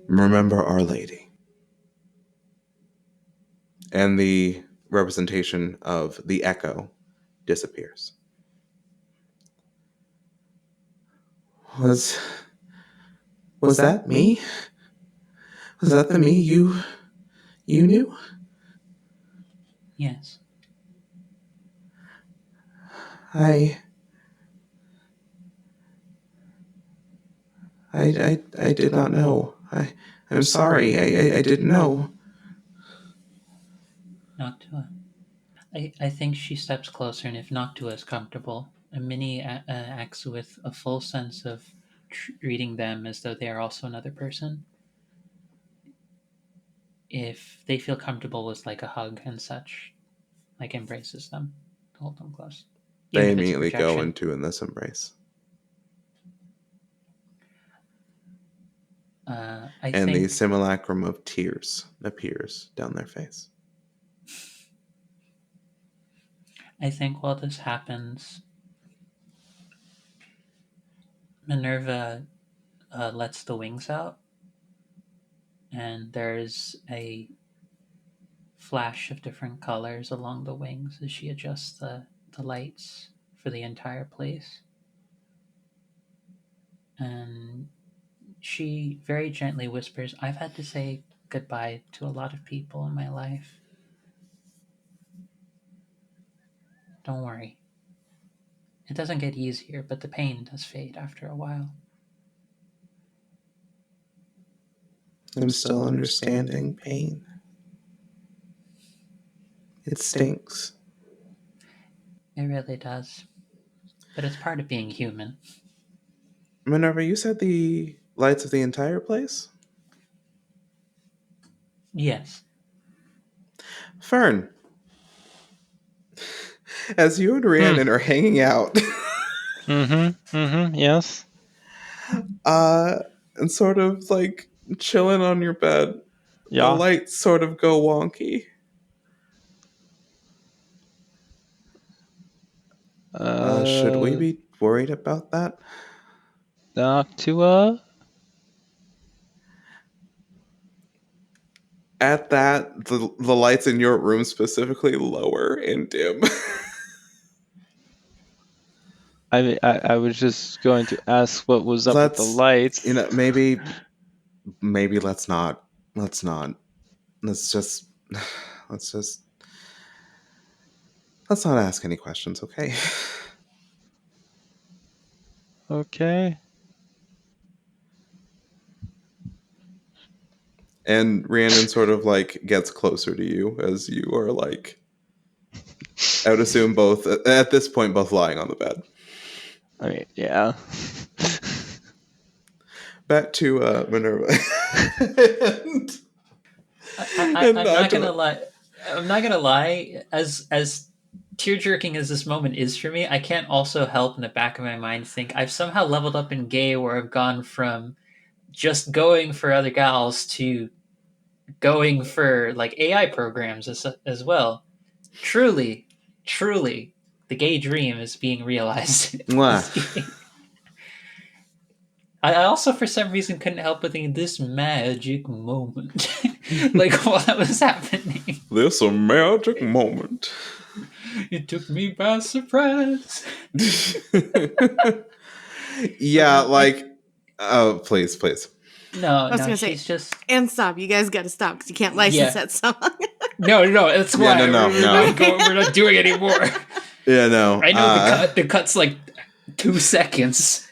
Remember Our Lady. And the representation of the echo disappears. Was that me? Was that the me you knew? Yes. I did not know. I'm sorry. I didn't know. Noctua. I think she steps closer, and if Noctua is comfortable, Minnie acts with a full sense of treating them as though they are also another person. if they feel comfortable with like a hug and such, like embraces them, hold them close, even They if it's a immediately go projection. into in this embrace. I And the think simulacrum of tears appears down their face. while this happens, Minerva lets the wings out, and there's a flash of different colors along the wings as she adjusts the lights for the entire place. And she very gently whispers, I've had to say goodbye to a lot of people in my life. Don't worry. It doesn't get easier, but the pain does fade after a while. I'm still understanding pain. It stinks. It really does. But it's part of being human. Minerva, you said the lights of the entire place? Yes. Fern, as you and Rhiannon are hanging out, Yes. and sort of like chilling on your bed, the Yeah. lights sort of go wonky. Should we be worried about that? Noctua? At that, the lights in your room specifically lower and dim. I was just going to ask what was up with the Let's, lights. maybe let's not, let's just, let's just, let's not ask any questions, okay? Okay. And Rhiannon sort of like gets closer to you as you are like, I would assume both, at this point, both lying on the bed. I mean, yeah. Back to Minerva. and, I'm not gonna Angela. lie. I'm not gonna lie. As tear jerking as this moment is for me, I can't also help in the back of my mind think I've somehow leveled up in gay, where I've gone from just going for other gals to going for like AI programs as well. Truly, truly, the gay dream is being realized. Mwah. I also, for some reason, couldn't help but think this magic moment, like while that was happening, This a magic moment. it took me by surprise. Yeah, like, oh, please. No, I was no, gonna say, she's just and stop. You guys got to stop because you can't license yeah. that song. No, that's Yeah, why no. we're not doing it anymore. Yeah, no. I know the cut's like 2 seconds.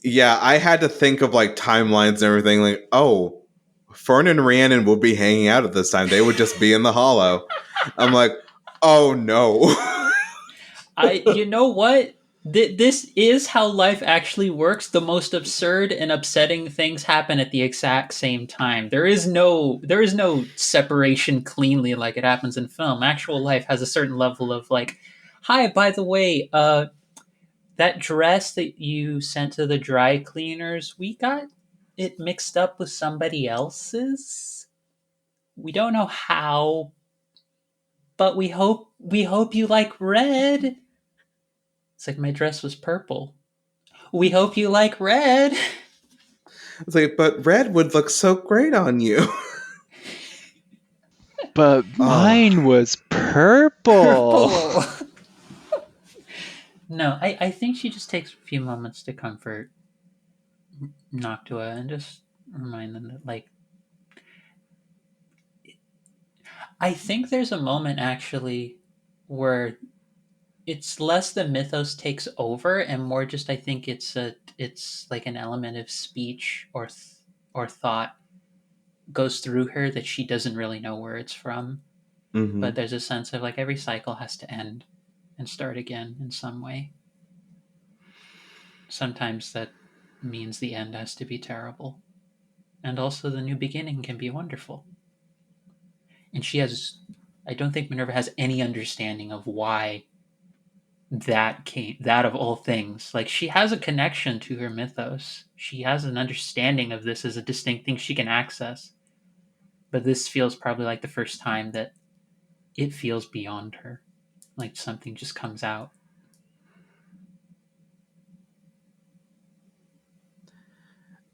Yeah, I had to think of like timelines and everything. Like, oh, Fern and Rhiannon would be hanging out at this time. They would just be in the hollow. I'm like, oh no. You know what? This is how life actually works. The most absurd and upsetting things happen at the exact same time. There is no separation cleanly like it happens in film. Actual life has a certain level of like, hi, by the way, that dress that you sent to the dry cleaners, we got it mixed up with somebody else's. We don't know how, but we hope you like red. It's like my dress was purple. We hope you like red. It's like, but red would look so great on you. But Oh. mine was purple. Purple. No, I think she just takes a few moments to comfort Noctua and just remind them that, like, I think there's a moment actually where it's less the mythos takes over and more just I think it's like an element of speech or thought goes through her that she doesn't really know where it's from. Mm-hmm. But there's a sense of like every cycle has to end and start again in some way. Sometimes that means the end has to be terrible, and also the new beginning can be wonderful. And I don't think Minerva has any understanding of why that of all things. Like, she has a connection to her mythos. She has an understanding of this as a distinct thing she can access. But this feels probably like the first time that it feels beyond her. Like something just comes out.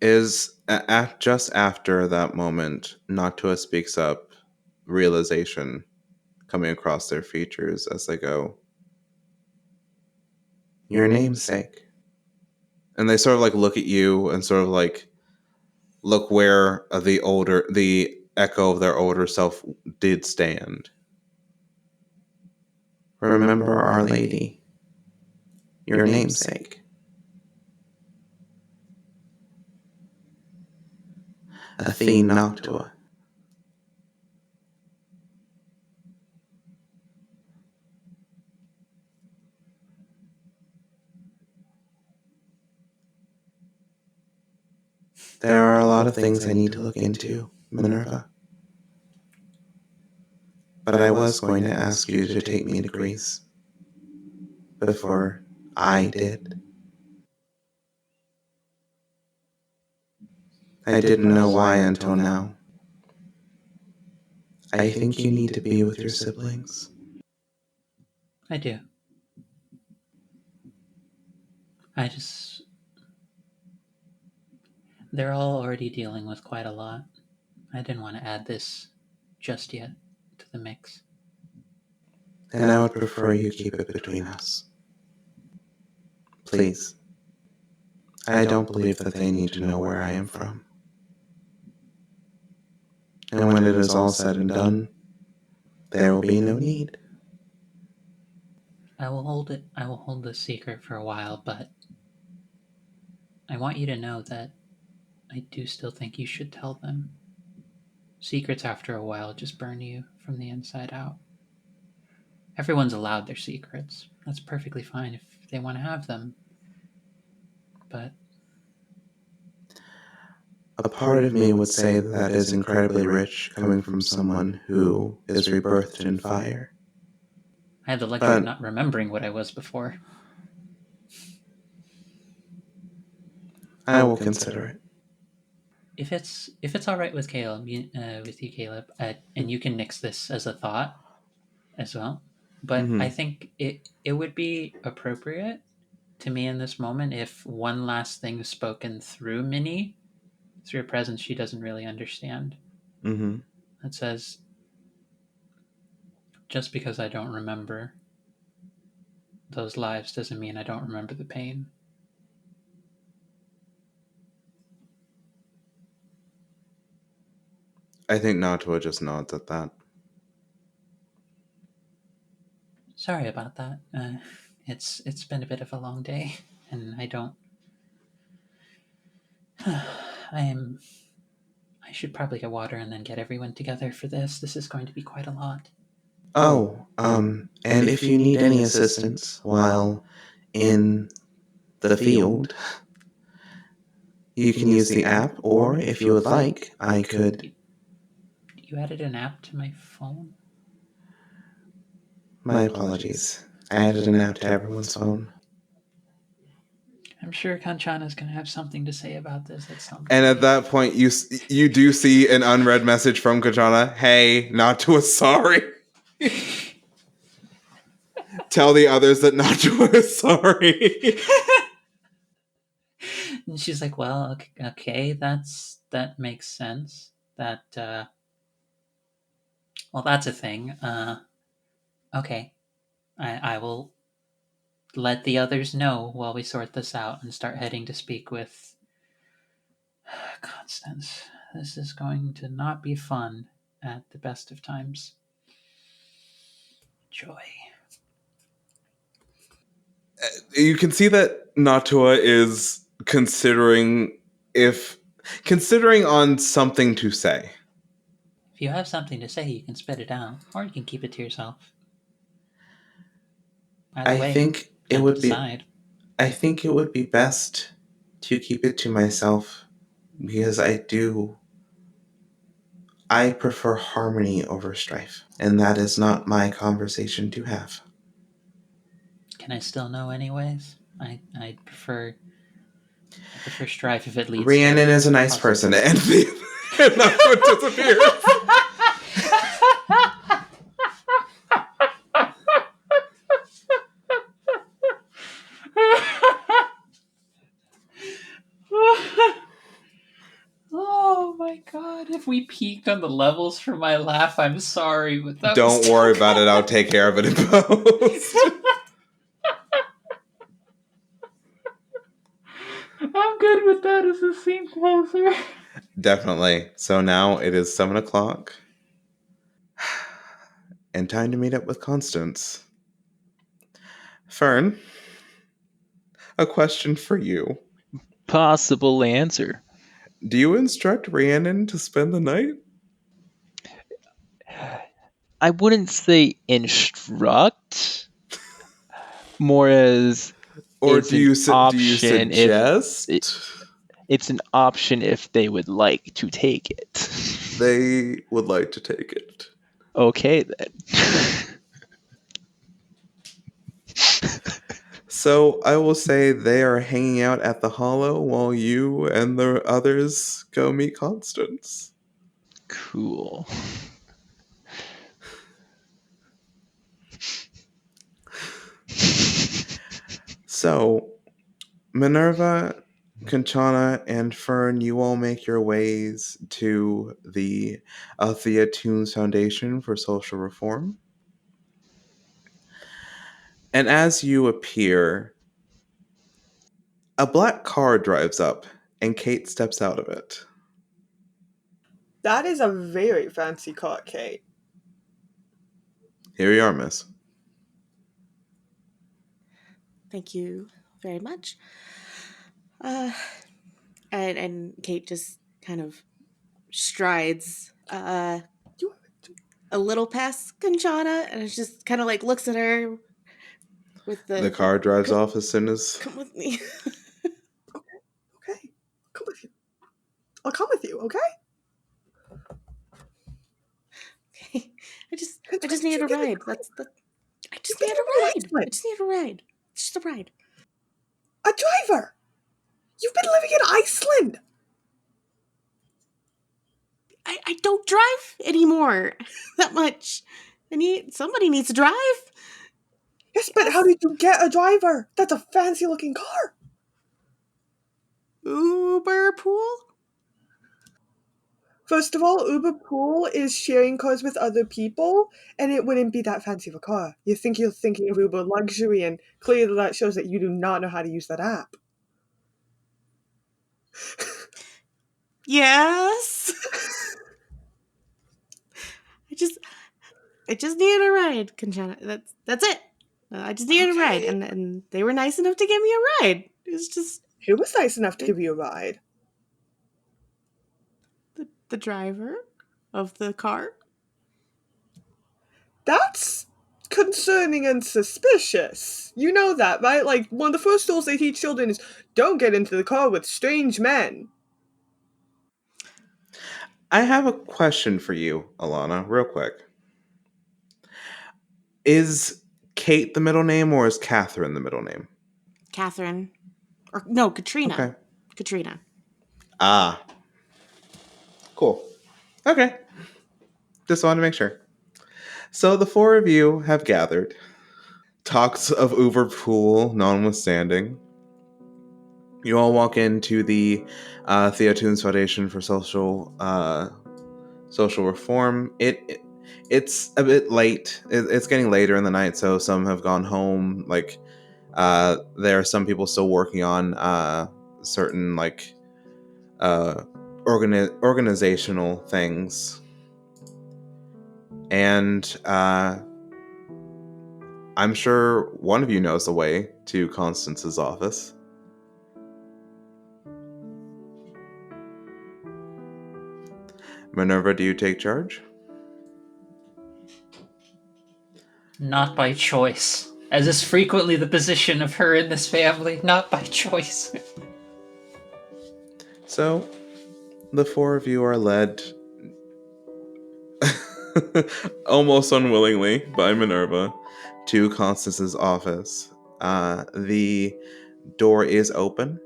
Just after that moment, Noctua speaks up, realization coming across their features as they go, "Your namesake." And they sort of like look at you and sort of like look where the echo of their older self did stand. "Remember Our Lady, your namesake. Althea Noctua." "There are a lot of things I need to look into, Minerva. But I was going to ask you to take me to Greece before I did. I didn't know why until now. I think you need to be with your siblings." I do. I just. They're all already dealing with quite a lot. I didn't want to add this just yet to the mix. "Then I would prefer you keep it between us. Please. I don't believe that they need to know where I am from. And when it is all said and done, there will be no need." I will hold this secret for a while, but I want you to know that I do still think you should tell them. Secrets after a while just burn you from the inside out. Everyone's allowed their secrets. That's perfectly fine if they want to have them. But A part of me would say that is incredibly rich coming from someone who is rebirthed in fire. I had the luxury of not remembering what I was before. I will consider it. If it's all right with Caleb, with you, Caleb, and you can nix this as a thought as well. But I think it would be appropriate to me in this moment if one last thing is spoken through Minnie, through a presence she doesn't really understand. Mm-hmm. That says, just because I don't remember those lives doesn't mean I don't remember the pain. I think Noctua just nods at that. Sorry about that. It's been a bit of a long day, and I don't. I should probably get water and then get everyone together for this. This is going to be quite a lot. And if you need any assistance while in the field, you can use the app, or if you would like, I could. You added an app to my phone? My apologies. I added an app to everyone's phone. I'm sure Kanchana is going to have something to say about this at some point. And at that point, you do see an unread message from Kanchana. "Hey, Noctua, sorry." "Tell the others that Noctua is sorry." And she's like, well, okay, that makes sense. Well, that's a thing. Okay. I will let the others know while we sort this out and start heading to speak with Constance. This is going to not be fun at the best of times. Joy. You can see that Noctua is considering on something to say. If you have something to say, you can spit it out, or you can keep it to yourself. Either way, I think it would be best to keep it to myself because I prefer harmony over strife, and that is not my conversation to have. Can I still know anyways? I prefer strife if it leads to Rhiannon is a nice person, and Noctua disappears. Oh my god, if we peaked on the levels for my laugh, I'm sorry, but that was Don't worry about it. I'll take care of it in post. I'm good with that as a scene closer. Definitely. So now it is 7 o'clock. And time to meet up with Constance. Fern, a question for you. Possible answer. Do you instruct Rhiannon to spend the night? I wouldn't say instruct, more as Or it's do an you option if suggest it's an option if they would like to take it. they would like to take it? Okay then. So I will say they are hanging out at the Hollow while you and the others go meet Constance. Cool. So Minerva, Kanchana, and Fern, you all make your ways to the Althea Toombs Foundation for Social Reform. And as you appear, a black car drives up and Kate steps out of it. That is a very fancy car, Kate. Here you are, miss. Thank you very much. And Kate just kind of strides a little past Kanchana, and it just kind of like looks at her with The car drives off as soon as... Come with me. Okay, come with you. I'll come with you, okay? I just needed a ride. I just needed a ride. I just needed a ride. Just a ride. A driver! You've been living in Iceland! I don't drive anymore that much. Somebody needs to drive. Yes, but how did you get a driver? That's a fancy looking car. Uber pool? First of all, Uber Pool is sharing cars with other people, and it wouldn't be that fancy of a car. You think you're thinking of Uber Luxury, and clearly that shows that you do not know how to use that app. Yes. I just needed a ride, Kanchana. That's it. I just needed a ride, and they were nice enough to give me a ride. It's just Who was nice enough to give you a ride? the driver of the car. That's concerning and suspicious. You know that, right? Like, one of the first rules they teach children is don't get into the car with strange men. I have a question for you, Alana, real quick. Is Kate the middle name or is Catherine the middle name? Catherine. Or no, Katrina. Okay. Katrina. Ah. Cool. Okay. Just wanted to make sure. So the four of you have gathered. Talks of Uber Pool notwithstanding. You all walk into the Althea Toombs Foundation for Social Reform. It's a bit late. It's getting later in the night, so some have gone home. Like there are some people still working on certain like organizational things, and I'm sure one of you knows the way to Constance's office. Minerva, do you take charge? Not by choice. As is frequently the position of her in this family, not by choice. So, the four of you are led almost unwillingly by Minerva, to Constance's office. The door is open,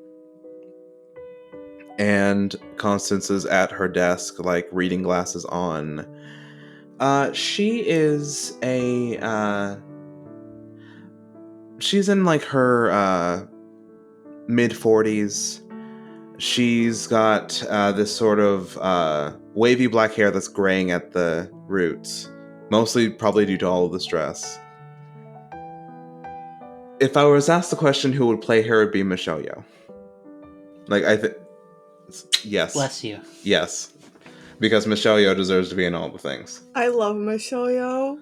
and Constance is at her desk, like reading glasses on. She is she's in like her mid 40s. She's got this sort of wavy black hair that's graying at the roots, mostly probably due to all of the stress. If I was asked the question who would play her, it'd be Michelle Yeoh. Like, I think... Yes. Bless you. Yes. Because Michelle Yeoh deserves to be in all the things. I love Michelle Yeoh.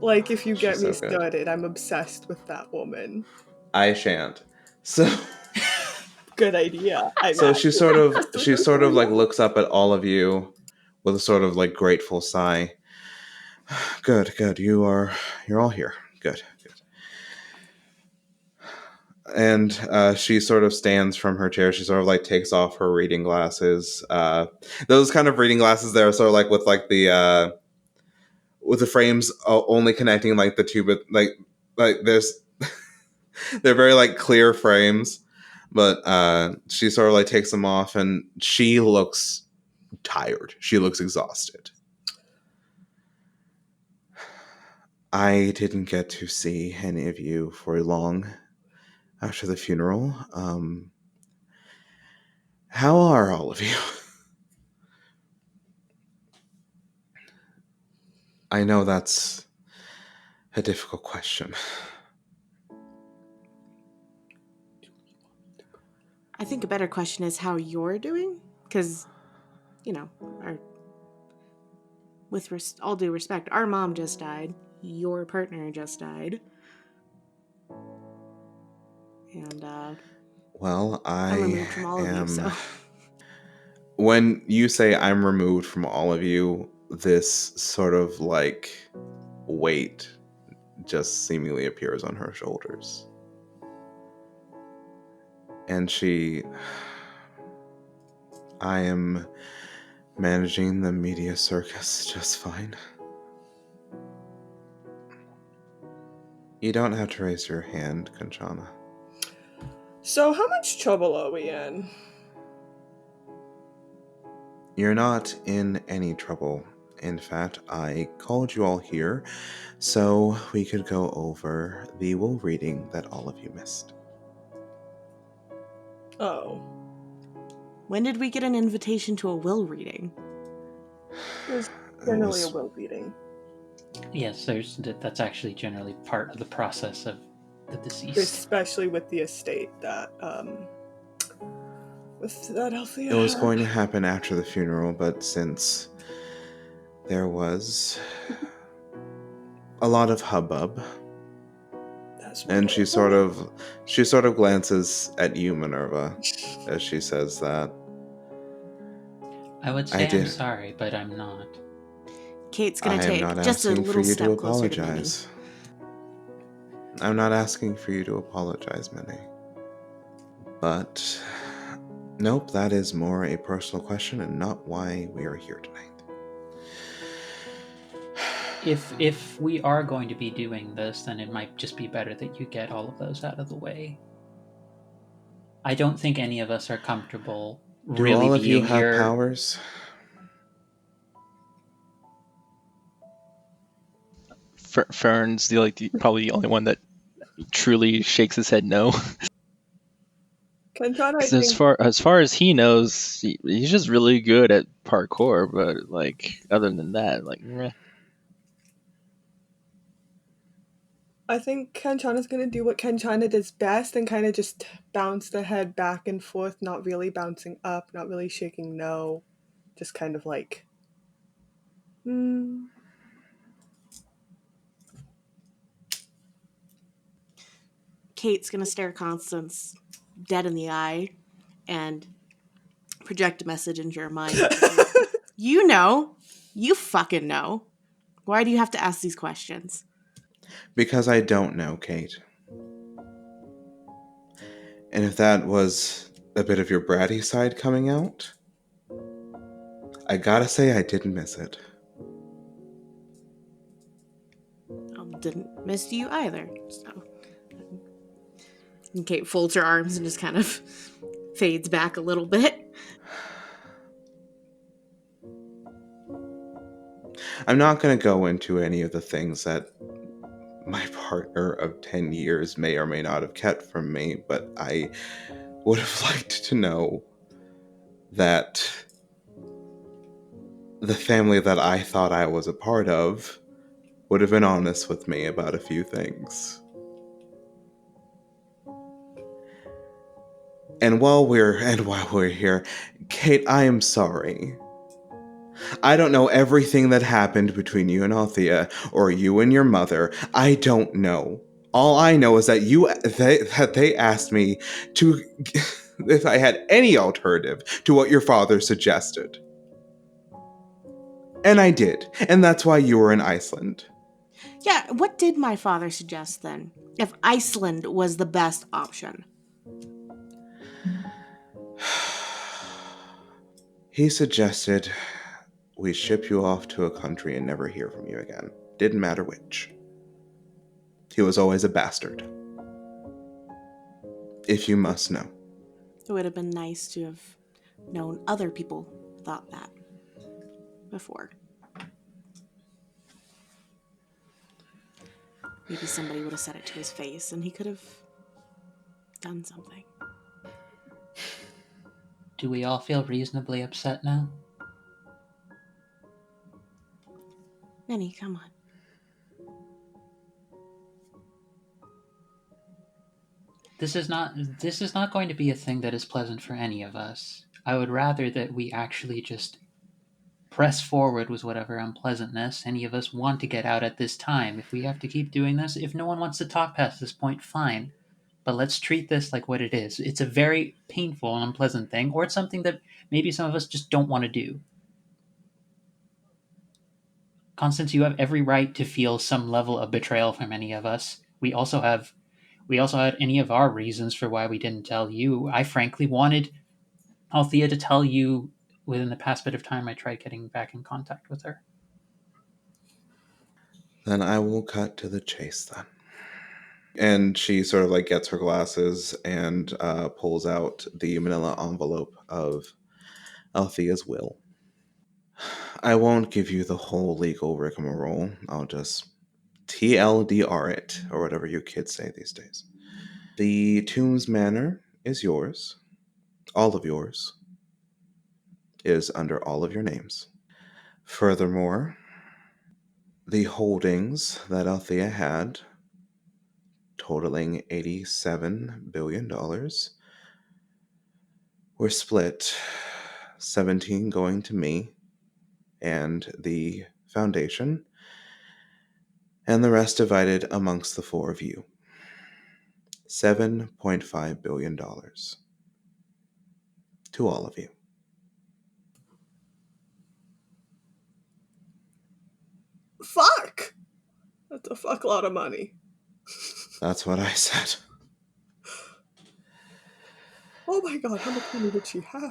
Like, if you She's get me so good. started, I'm obsessed with that woman. I shan't. So... Good idea. So she sort of like looks up at all of you with a sort of like grateful sigh. Good. You're all here. Good. And she sort of stands from her chair. She sort of like takes off her reading glasses. Those kind of reading glasses there, sort of like with the frames only connecting like the two, but like there's they're very like clear frames. But she sort of like takes them off, and she looks tired. She looks exhausted. I didn't get to see any of you for long after the funeral. How are all of you? I know that's a difficult question. I think a better question is how you're doing, because, all due respect, our mom just died. Your partner just died. And Well, I'm removed from all of you, so. When you say I'm removed from all of you, this sort of like weight just seemingly appears on her shoulders. And I am managing the media circus just fine. You don't have to raise your hand, Kanchana. So, how much trouble are we in? You're not in any trouble. In fact, I called you all here so we could go over the will reading that all of you missed. Oh. When did we get an invitation to a will reading? There's generally a will reading. Yes, that's actually generally part of the process of the deceased. Especially with the estate that Althea. It was going to happen after the funeral, but since there was a lot of hubbub, and she sort of glances at you, Minerva, as she says that. I would say I'm sorry, but I'm not. Kate's gonna take just a little step closer to Minnie. I'm not asking for you to apologize, Minnie. But nope, that is more a personal question and not why we are here tonight. If we are going to be doing this, then it might just be better that you get all of those out of the way. I don't think any of us are comfortable Do all of you have powers? Fern's probably the only one that truly shakes his head no. Kanchana, As far as he knows, he's just really good at parkour, but like other than that, like meh. I think Kanchana's gonna do what Kanchana does best and kind of just bounce the head back and forth, not really bouncing up, not really shaking no, just kind of like, Kate's gonna stare Constance dead in the eye and project a message into your mind. You fucking know. Why do you have to ask these questions? Because I don't know, Kate. And if that was a bit of your bratty side coming out, I gotta say I didn't miss it. didn't miss you either. So, and Kate folds her arms and just kind of fades back a little bit. I'm not going to go into any of the things that my partner of 10 years may or may not have kept from me, but I would have liked to know that the family that I thought I was a part of would have been honest with me about a few things. And while we're here, Kate, I am sorry. I don't know everything that happened between you and Althea, or you and your mother. I don't know. All I know is that they asked me to if I had any alternative to what your father suggested. And I did. And that's why you were in Iceland. Yeah, what did my father suggest then? If Iceland was the best option. He suggested we ship you off to a country and never hear from you again. Didn't matter which. He was always a bastard. If you must know. It would have been nice to have known other people thought that before. Maybe somebody would have said it to his face and he could have done something. Do we all feel reasonably upset now? Minnie, come on. This is not going to be a thing that is pleasant for any of us. I would rather that we actually just press forward with whatever unpleasantness any of us want to get out at this time. If we have to keep doing this, if no one wants to talk past this point, fine. But let's treat this like what it is. It's a very painful and unpleasant thing, or it's something that maybe some of us just don't want to do. Constance, you have every right to feel some level of betrayal from any of us. We also had any of our reasons for why we didn't tell you. I frankly wanted Althea to tell you within the past bit of time I tried getting back in contact with her. Then I will cut to the chase then. And she sort of like gets her glasses and pulls out the manila envelope of Althea's will. I won't give you the whole legal rigmarole. I'll just TLDR it, or whatever you kids say these days. The Toombs Manor is yours. All of yours. Is under all of your names. Furthermore, the holdings that Althea had, totaling $87 billion, were split, 17 going to me and the foundation, and the rest divided amongst the four of you. $7.5 billion to all of you. Fuck! That's a fuck lot of money. That's what I said. Oh my god, how much money did she have?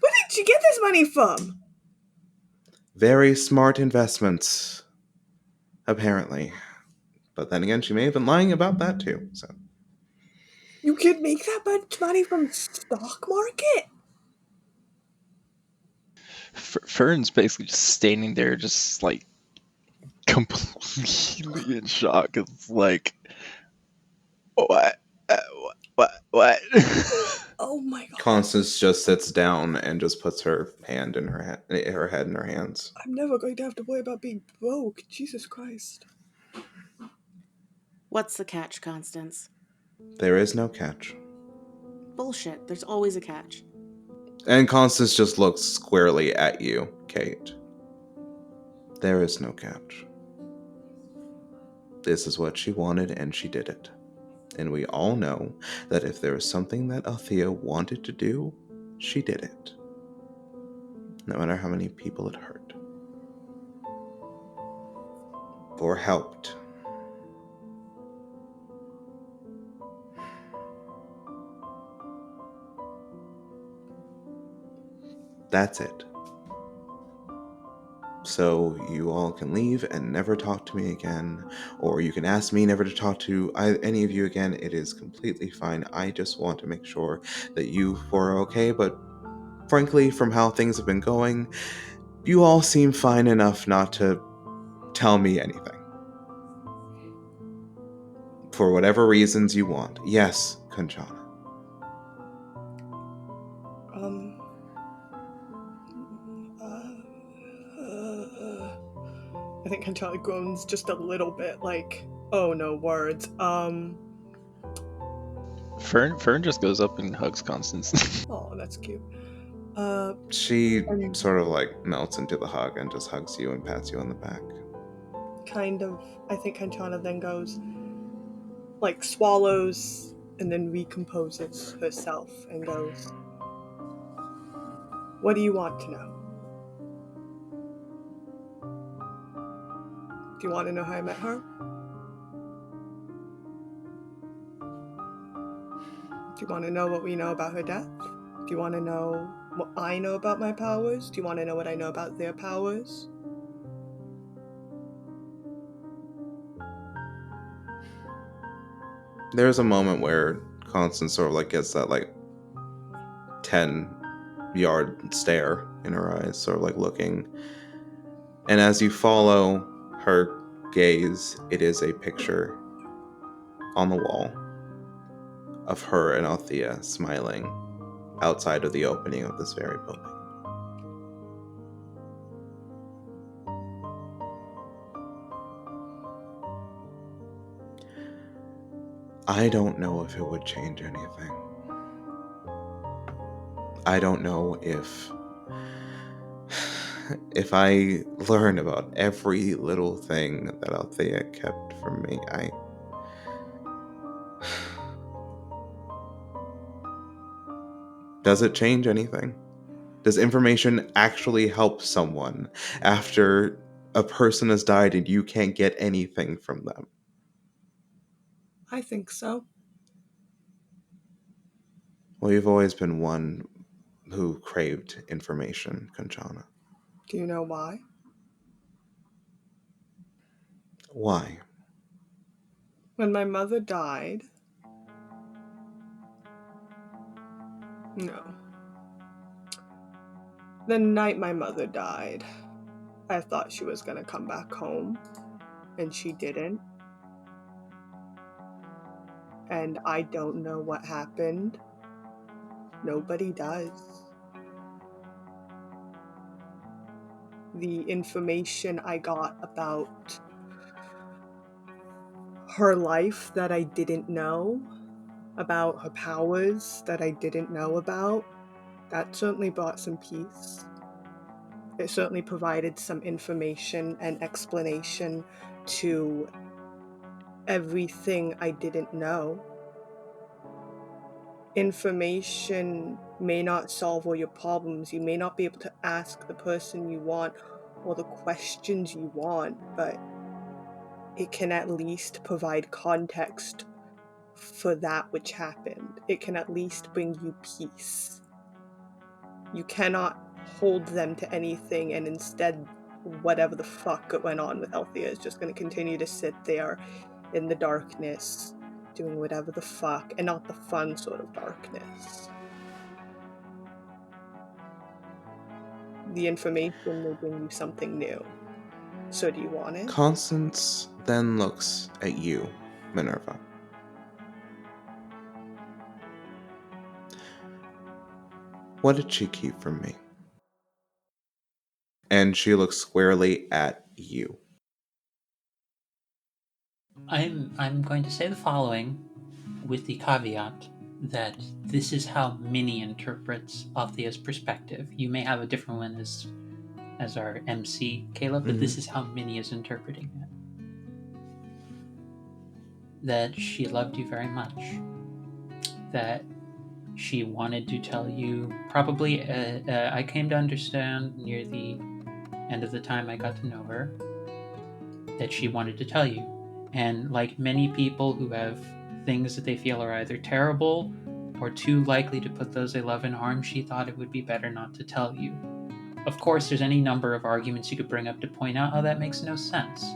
Where did she get this money from? Very smart investments, apparently. But then again, she may have been lying about that too. So You could make that much money from stock market? Fern's basically just standing there, just like completely in shock. It's like, what? What? Oh my god. Constance just sits down and just puts her hand in her head in her hands. I'm never going to have to worry about being broke. Jesus Christ. What's the catch, Constance? There is no catch. Bullshit. There's always a catch. And Constance just looks squarely at you, Kate. There is no catch. This is what she wanted, and she did it. And we all know that if there was something that Althea wanted to do, she did it. No matter how many people it hurt. Or helped. That's it. So you all can leave and never talk to me again, or you can ask me never to talk to any of you again. It is completely fine. I just want to make sure that you four are okay, but frankly, from how things have been going, you all seem fine enough not to tell me anything. For whatever reasons you want. Yes, Kanchana. Um. I think Kanchana groans just a little bit, like, oh no, words. Fern just goes up and hugs Constance. Oh, that's cute. She And sort of like melts into the hug and just hugs you and pats you on the back. kind of, I think Kanchana then goes, like, swallows and then recomposes herself and goes, what do you want to know? Do you want to know how I met her? Do you want to know what we know about her death? Do you want to know what I know about my powers? Do you want to know what I know about their powers? There's a moment where Constance sort of like gets that like 10-yard stare in her eyes, sort of like looking. And as you follow her gaze, it is a picture on the wall of her and Althea smiling outside of the opening of this very building. I don't know if it would change anything. I don't know if I learn about every little thing that Althea kept from me, Does it change anything? Does information actually help someone after a person has died and you can't get anything from them? I think so. Well, you've always been one who craved information, Kanchana. Do you know why? Why? When my mother died, no. The night my mother died, I thought she was gonna come back home, and she didn't. And I don't know what happened. Nobody does. The information I got about her life that I didn't know, about her powers that I didn't know about, that certainly brought some peace. It certainly provided some information and explanation to everything I didn't know. Information may not solve all your problems. You may not be able to ask the person you want or the questions you want, but it can at least provide context for that which happened. It can at least bring you peace. You cannot hold them to anything, and instead, whatever the fuck went on with Althea is just going to continue to sit there in the darkness, doing whatever the fuck, and not the fun sort of darkness. The information may bring you something new. So do you want it? Constance then looks at you, Minerva. What did she keep from me? And she looks squarely at you. I'm going to say the following with the caveat that this is how Minnie interprets Althea's perspective. You may have a different one as our MC, Caleb, but this is how Minnie is interpreting it. That she loved you very much. That she wanted to tell you, probably, I came to understand near the end of the time I got to know her, that she wanted to tell you. And like many people who have things that they feel are either terrible or too likely to put those they love in harm, she thought it would be better not to tell you. Of course, there's any number of arguments you could bring up to point out how that makes no sense.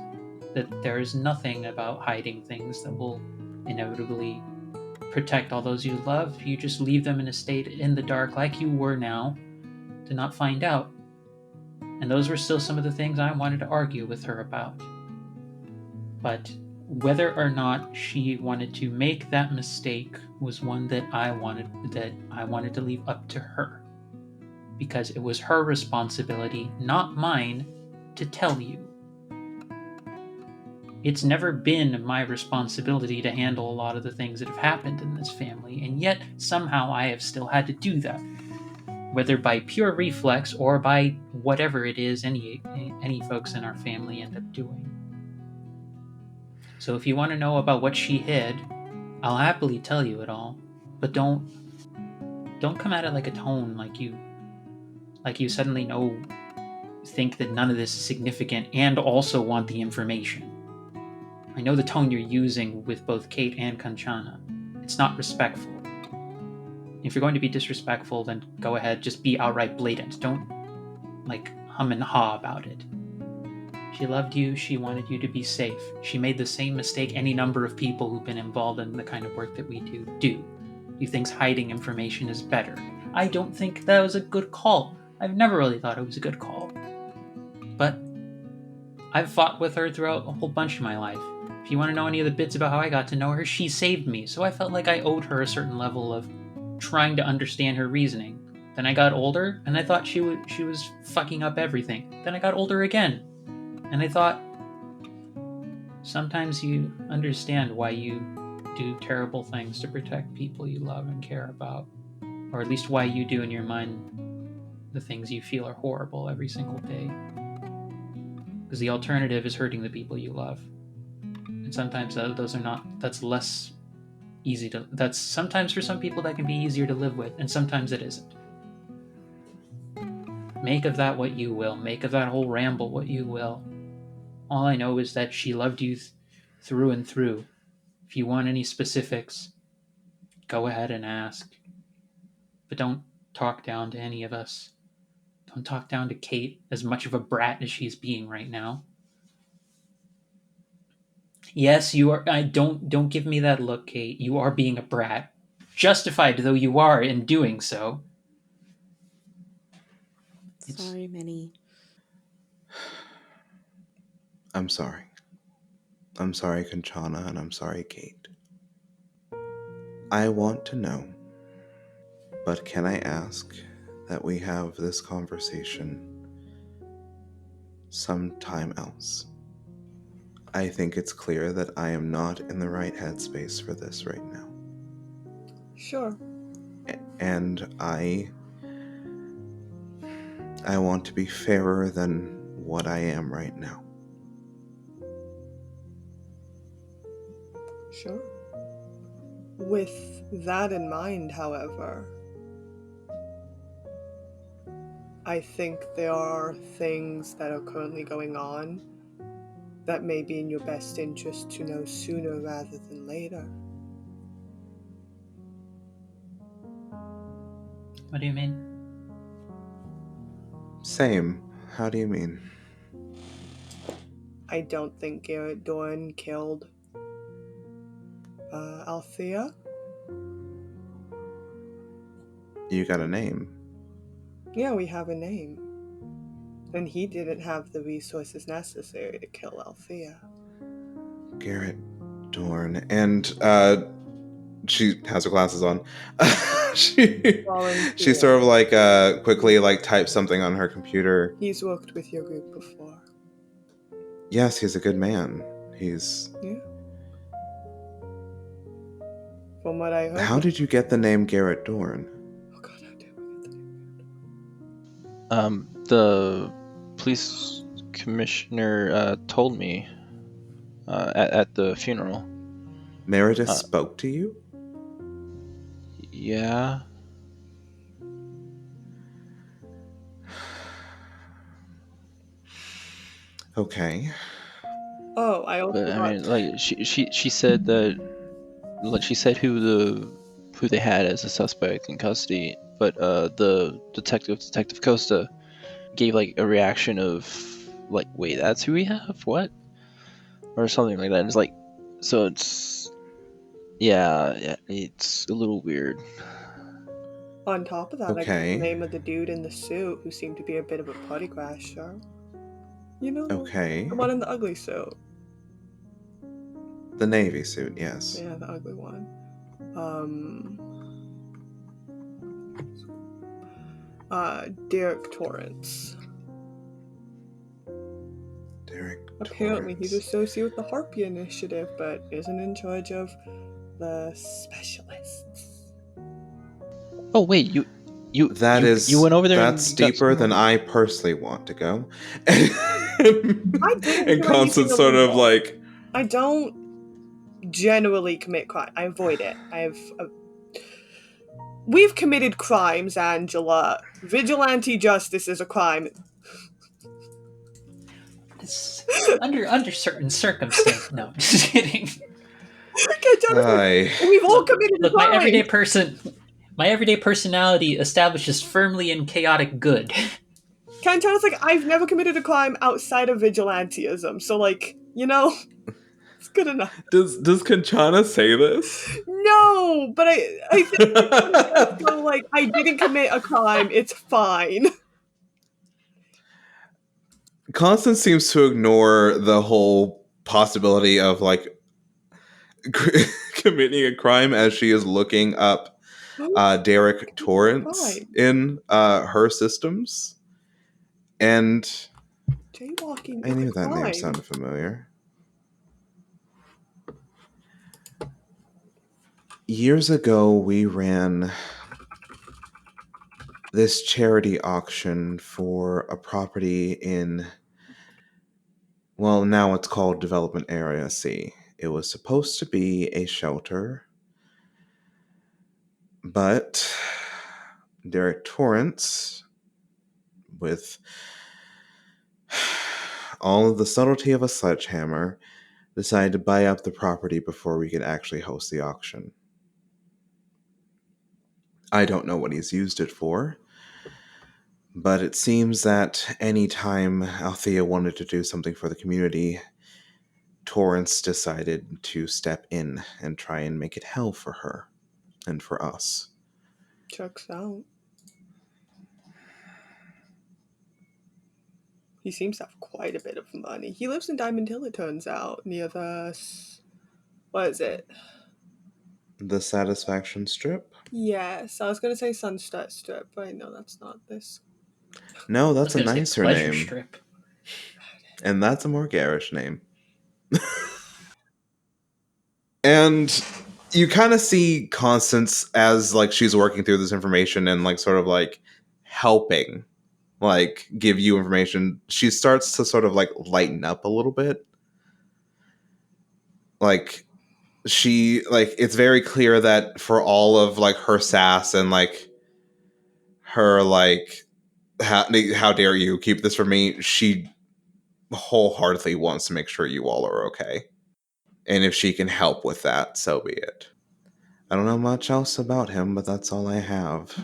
That there is nothing about hiding things that will inevitably protect all those you love. You just leave them in a state in the dark like you were now to not find out. And those were still some of the things I wanted to argue with her about. But whether or not she wanted to make that mistake was one that I wanted to leave up to her. Because it was her responsibility, not mine, to tell you. It's never been my responsibility to handle a lot of the things that have happened in this family, and yet somehow I have still had to do that. Whether by pure reflex or by whatever it is any folks in our family end up doing. So if you want to know about what she hid, I'll happily tell you it all. But don't come at it like a tone like you suddenly think that none of this is significant and also want the information. I know the tone you're using with both Kate and Kanchana. It's not respectful. If you're going to be disrespectful, then go ahead, just be outright blatant. Don't, hum and haw about it. She loved you, she wanted you to be safe. She made the same mistake any number of people who've been involved in the kind of work that we do. You think hiding information is better. I don't think that was a good call. I've never really thought it was a good call. But I've fought with her throughout a whole bunch of my life. If you want to know any of the bits about how I got to know her, she saved me, so I felt like I owed her a certain level of trying to understand her reasoning. Then I got older, and I thought she was fucking up everything. Then I got older again, and I thought, sometimes you understand why you do terrible things to protect people you love and care about. Or at least why you do in your mind the things you feel are horrible every single day. Because the alternative is hurting the people you love. And sometimes that's less easy to, that's sometimes for some people that can be easier to live with, and sometimes it isn't. Make of that what you will. Make of that whole ramble what you will. All I know is that she loved you through and through. If you want any specifics, go ahead and ask. But don't talk down to any of us. Don't talk down to Kate, as much of a brat as she's being right now. Yes, you are. Don't give me that look, Kate. You are being a brat. Justified though you are in doing so. Sorry, Minnie. I'm sorry. I'm sorry, Kanchana, and I'm sorry, Kate. I want to know, but can I ask that we have this conversation sometime else? I think it's clear that I am not in the right headspace for this right now. Sure. And I want to be fairer than what I am right now. Sure. With that in mind, however, I think there are things that are currently going on that may be in your best interest to know sooner rather than later. What do you mean? Same. How do you mean? I don't think Garrett Dorn killed Althea. You got a name. Yeah, we have a name. And he didn't have the resources necessary to kill Althea. Garrett Dorn. And she has her glasses on. she sort of quickly types something on her computer. He's worked with your group before. Yes, he's a good man. He's... Yeah. From what I heard. How did you get the name Garrett Dorn? Oh god, how did we get the name? The police commissioner told me at the funeral. Meredith spoke to you? Yeah. Okay. Oh, I also But I mean, she said that, she said who they had as a suspect in custody, but the detective Costa, gave like a reaction of like, wait, that's who we have? What? Or something like that. It's like, so it's, yeah, it's a little weird. On top of that, I got the Okay. name of the dude in the suit who seemed to be a bit of a putty crasher. You know, Okay. the one in the ugly suit. The navy suit, yes. Yeah, the ugly one. Derek Torrance. Derek Apparently, he's Torrance. associated with the Harpy Initiative, but isn't in charge of the specialists. Oh wait, you went over there That's and got deeper some. than I personally want to go. I didn't And do anything Constance sort of illegal. like, I don't generally commit crime. I avoid it. We've committed crimes, Angela. Vigilante justice is a crime. Under certain circumstances. No, just kidding. We've all committed a Look, crime. my everyday personality establishes firmly in chaotic good. Kanchana's like, I've never committed a crime outside of vigilantism, so like, you know, it's good enough. does Kanchana say this? No, but I think so, like, I didn't commit a crime, it's fine. Constance seems to ignore the whole possibility of like committing a crime as she is looking up Derek Torrance Crime. in her systems. And Jaywalking I is knew a that name crime. sounded familiar. Years ago, we ran this charity auction for a property in, well, now it's called Development Area C. It was supposed to be a shelter, but Derek Torrance, with all of the subtlety of a sledgehammer, decided to buy up the property before we could actually host the auction. I don't know what he's used it for, but it seems that any time Althea wanted to do something for the community, Torrance decided to step in and try and make it hell for her and for us. Checks out. He seems to have quite a bit of money. He lives in Diamond Hill, it turns out, near the... What is it? The Satisfaction Strip? Yes, I was going to say Sunset Strip, but I know that's not this. No, I was that's a gonna say nicer Pleasure name. Strip. And that's a more garish name. And you kind of see Constance as like she's working through this information and like sort of like helping like give you information. She starts to sort of like lighten up a little bit. Like she like it's very clear that for all of like her sass and like her like how dare you keep this from me, she wholeheartedly wants to make sure you all are okay. And if she can help with that, so be it. I don't know much else about him, but that's all I have.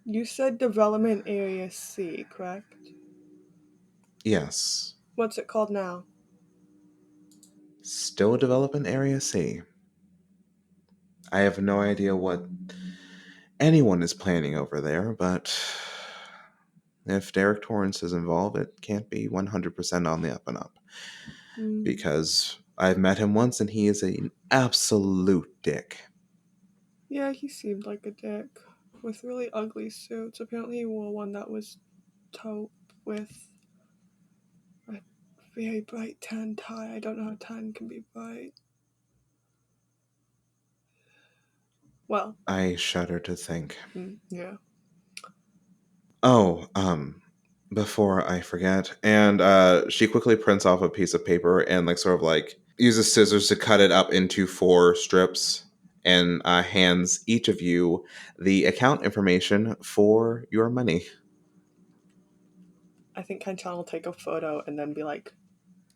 You said Development Area C, correct? Yes. What's it called now? Still Development Area C. I have no idea what anyone is planning over there, but if Derek Torrance is involved, it can't be 100% on the up and up. Because I've met him once and he is an absolute dick. Yeah, he seemed like a dick. With really ugly suits. Apparently he wore one that was taupe with a very bright tan tie. I don't know how tan can be bright. Well. I shudder to think. Yeah. Oh, before I forget, and she quickly prints off a piece of paper and like sort of like uses scissors to cut it up into 4 strips and hands each of you the account information for your money. I think Kanchana will take a photo and then be like,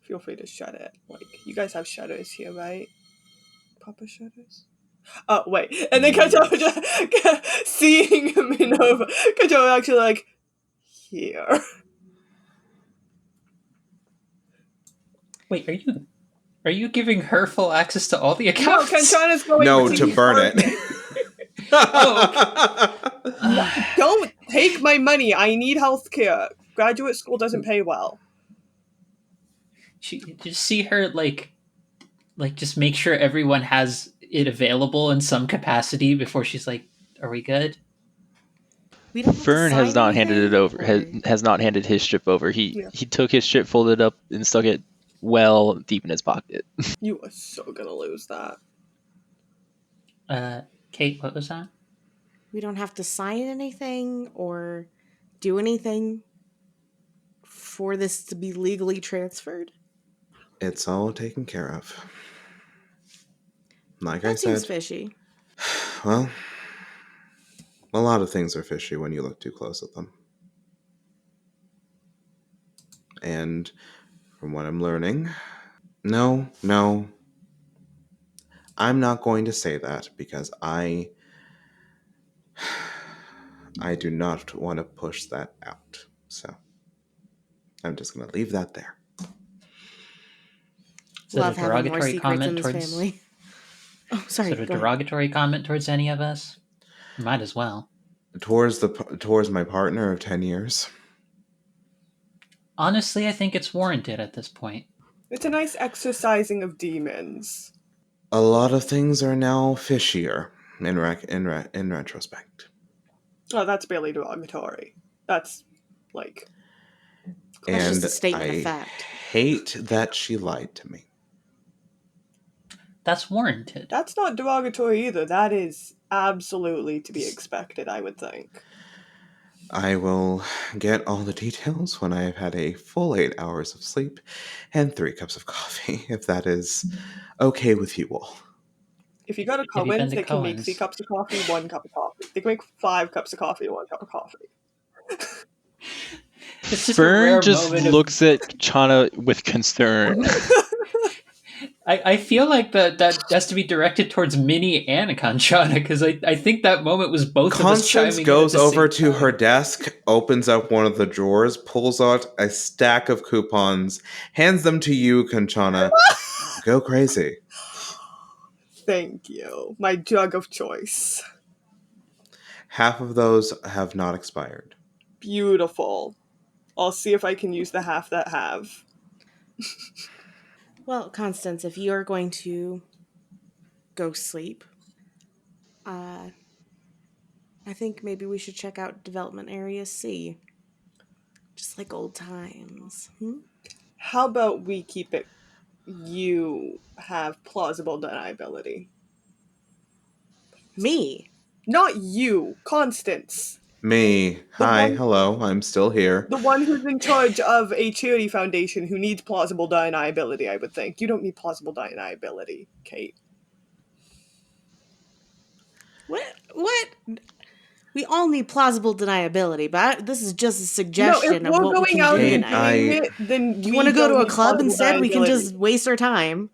feel free to shut it. Like, you guys have shutters here, right? Papa shutters? Oh, wait. And then Kanchana just seeing Minerva, Kanchana actually like, here. Wait, are you giving her full access to all the No, accounts? Kanchana's going No, to to burn it. Oh, okay. Don't take my money. I need healthcare. Graduate school doesn't pay well. She just see her like just make sure everyone has it available in some capacity before she's like, "Are we good?" We don't have to Fern has sign not handed it anything, over. or- Has not handed his ship over. Yeah. He took his ship, folded up, and stuck it well deep in his pocket. You are so gonna lose that. Kate, what was that? we don't have to sign anything or do anything for this to be legally transferred. It's all taken care of. Like I That seems said, fishy. well, a lot of things are fishy when you look too close at them. And from what I'm learning, no, I'm not going to say that because I do not want to push that out. So I'm just going to leave that there. Is that a Love having more derogatory secrets in comment this towards? family. Oh, Is sorry. it a Go ahead. derogatory comment towards any of us? Might as well. Towards my partner of 10 years. Honestly, I think it's warranted at this point. It's a nice exercising of demons. A lot of things are now fishier in retrospect. Oh, that's barely derogatory. That's like That's just And a statement of I fact. hate that she lied to me. That's warranted. that's not derogatory either. That is absolutely to be expected, I would think. I will get all the details when I have had a full 8 hours of sleep and 3 cups of coffee, if that is okay with you all. If you go to Have you been Cohen's, to they can make 3 Cohen's? cups of coffee, 1 cup of coffee. They can make 5 cups of coffee, 1 cup of coffee. It's just a Fern rare just moment of. looks at Chana with concern. I feel like that has to be directed towards Minnie and Kanchana because I think that moment was both of us Constance chiming goes in at the over same to her time. desk, opens up one of the drawers, pulls out a stack of coupons, hands them to you, Kanchana. Go crazy. Thank you. My drug of choice. Half of those have not expired. Beautiful. I'll see if I can use the half that have. Well, Constance, if you're going to go sleep, I think maybe we should check out Development Area C. Just like old times. How about we keep it you have plausible deniability? Me? Not you, Constance. Me. The Hi, one hello, I'm still here. the one who's in charge of a charity foundation who needs plausible deniability, I would think. You don't need plausible deniability, Kate. What? We all need plausible deniability, but this is just a No, if suggestion of we're what we going can out do and Kate, tonight. doing I it, then Do you we want to go don't to a need club plausible instead? We can deniability. just waste our time.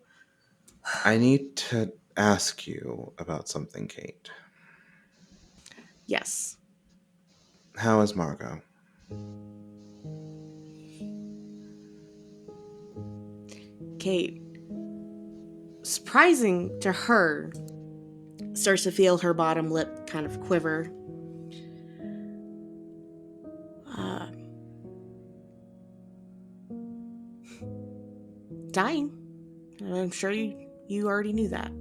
need to ask you about something, Kate. Yes. How is Margot? Kate, surprising to her, starts to feel her bottom lip kind of quiver. Dying. I'm sure you already knew that.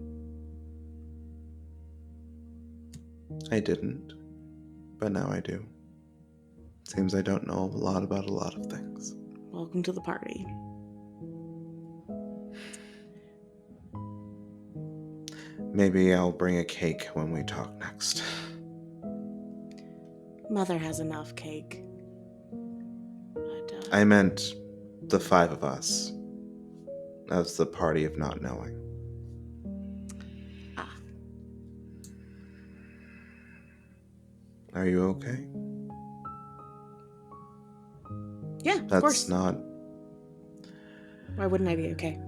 I didn't, but now I do. Seems I don't know a lot about a lot of things. Welcome to the party. Maybe I'll bring a cake when we talk next. Mother has enough cake. But, I meant the 5 of us. That's the party of not knowing. Ah. Are you okay? Yeah, of That's course. not. Why wouldn't I be okay?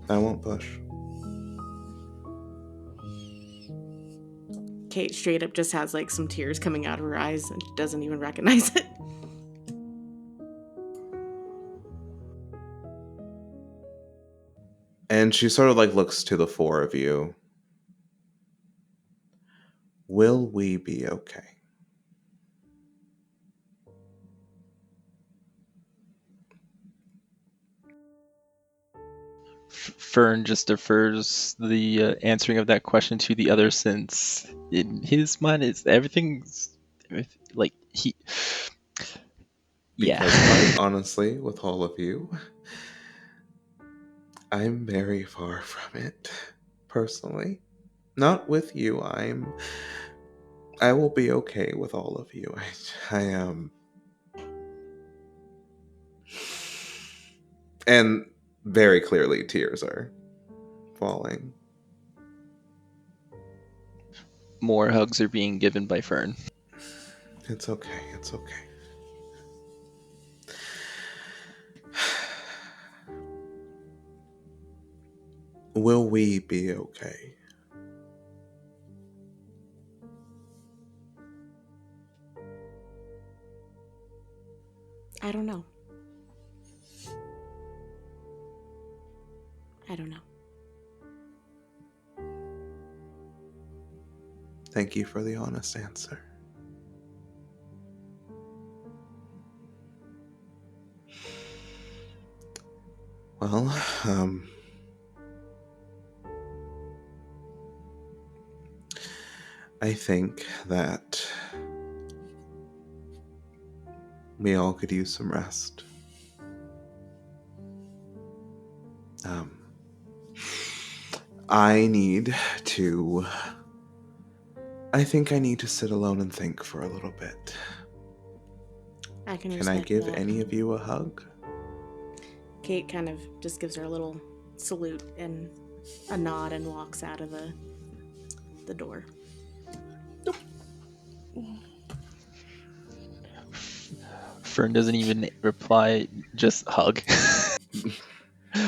I won't push. Kate straight up just has like some tears coming out of her eyes and doesn't even recognize it. And she sort of like looks to the four of you. Will we be okay? Fern just defers the answering of that question to the other, since in his mind it's everything's like he. Yeah. Because quite honestly, with all of you, I'm very far from it, personally. Not with you. I will be okay with all of you. I am. And very clearly, tears are falling. More hugs are being given by Fern. It's okay. It's okay. Will we be okay? I don't know. I don't know. Thank you for the honest answer. Well, I think that we all could use some rest. I think I need to sit alone and think for a little bit. I can Can I respect give that. any of you a hug? Kate kind of just gives her a little salute and a nod and walks out of the door. Fern doesn't even reply, just hug.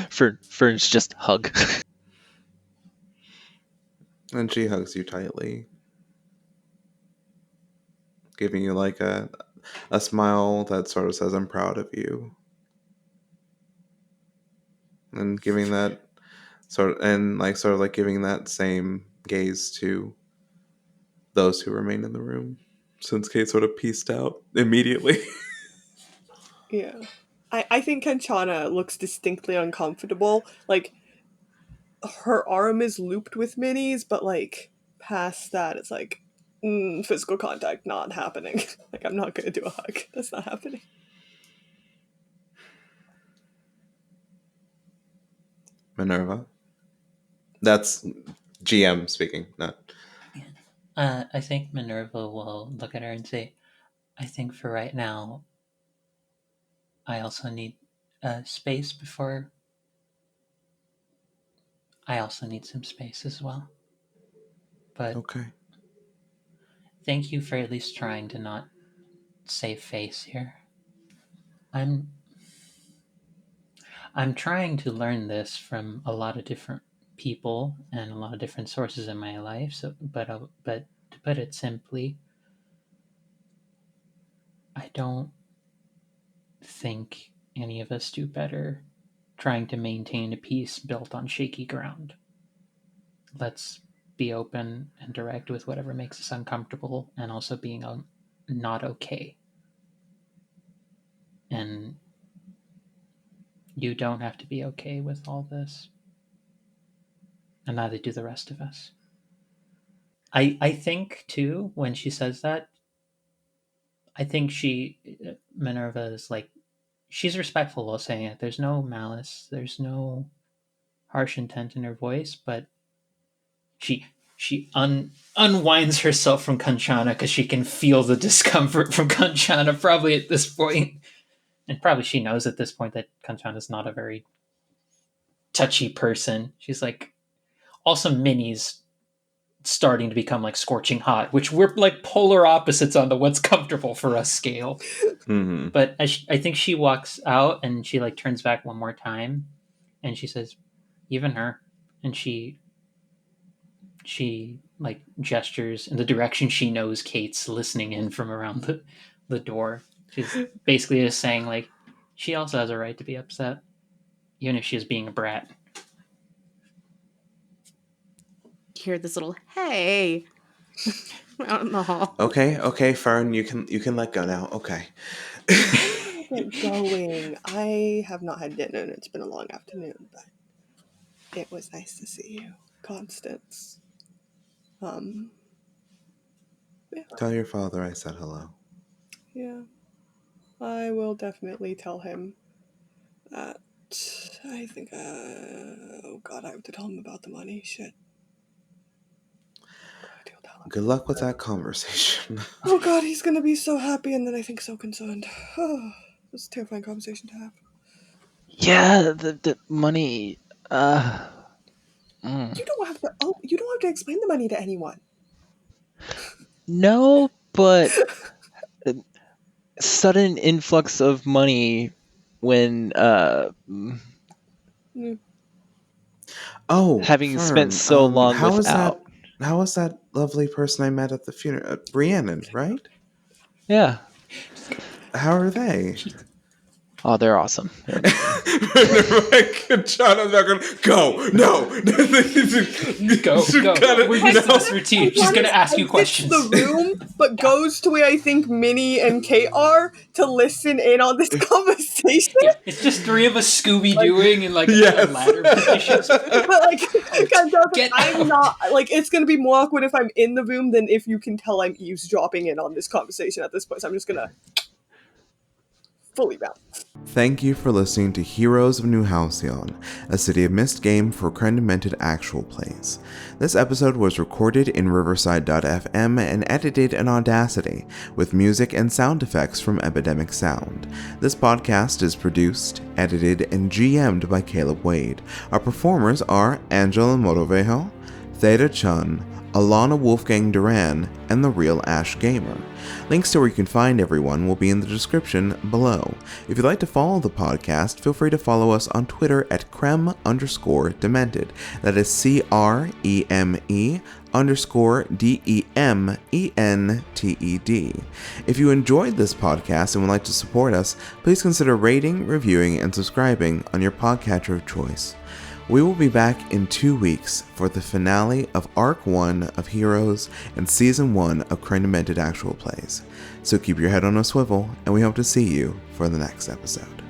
Fern's just hug. And she hugs you tightly, giving you like a smile that sort of says, I'm proud of you. And giving that sort of like giving that same gaze to those who remain in the room, since Kate sort of pieced out immediately. Yeah. I think Kanchana looks distinctly uncomfortable. Like, her arm is looped with minis, but like past that, it's like physical contact not happening. Like, I'm not gonna do a hug. That's not happening. Minerva. That's GM speaking, not. I think Minerva will look at her and say, I think for right now, I also need space before. I also need some space as well. But Okay. thank you for at least trying to not save face here. I'm trying to learn this from a lot of different people and a lot of different sources in my life. So, but to put it simply, I don't think any of us do better trying to maintain a peace built on shaky ground. Let's be open and direct with whatever makes us uncomfortable, and also being not okay. And you don't have to be okay with all this, and neither do the rest of us. I think too, when she says that, I think Minerva is like, she's respectful while saying it. There's no malice, there's no harsh intent in her voice, but she unwinds herself from Kanchana because she can feel the discomfort from Kanchana probably at this point. And probably she knows at this point that Kanchana is not a very touchy person. She's like, also Minnie's starting to become like scorching hot, which we're like polar opposites on the what's comfortable for us scale. Mm-hmm. But I think she walks out and she like turns back one more time and she says, even her. And she she like gestures in the direction she knows Kate's listening in from around the door. She's basically just saying like she also has a right to be upset, even if she is being a brat. You hear this little hey out in the hall. Okay, Fern, you can let go now. Okay. Get going. I have not had dinner and it's been a long afternoon, but it was nice to see you, Constance. Tell your father I said hello. Yeah. I will definitely tell him that. I think, oh god, I have to tell him about the money. Shit. Good luck with that conversation. Oh god, he's gonna be so happy and then I think so concerned. Oh, it's a terrifying conversation to have. Yeah, the money. You don't have to. Oh, you don't have to explain the money to anyone. No, but sudden influx of money when Mm. Oh, having spent Fern, so long how without. was that lovely person I met at the funeral? Rhiannon, right? Yeah. How are they? Oh, they're awesome. They're amazing. Kanchana's not gonna go. No. Go. We're used to this routine. She's gonna ask you questions. The room, but goes to where I think Minnie and Kate are to listen in on this conversation. Yeah, it's just three of us Scooby-Dooing in like Yes. a ladder positions. But like, I'm not like it's gonna be more awkward if I'm in the room than if you can tell I'm eavesdropping in on this conversation at this point. So I'm just gonna fully bounce. Thank you for listening to Heroes of New Halcyon, a City of Mist game for Crendimented actual plays. This episode was recorded in Riverside.fm and edited in Audacity, with music and sound effects from Epidemic Sound. This podcast is produced, edited, and GM'd by Caleb Wade. Our performers are Angela Motovejo, Theta Chun, Alana Wolfgang Duran, and The Real Ash Gamer. Links to where you can find everyone will be in the description below. If you'd like to follow the podcast, feel free to follow us on Twitter at creme_demented. That is CREME_DEMENTED. If you enjoyed this podcast and would like to support us, please consider rating, reviewing, and subscribing on your podcatcher of choice. We will be back in 2 weeks for the finale of Arc 1 of Heroes and Season 1 of Crendimented Actual Plays. So keep your head on a swivel, and we hope to see you for the next episode.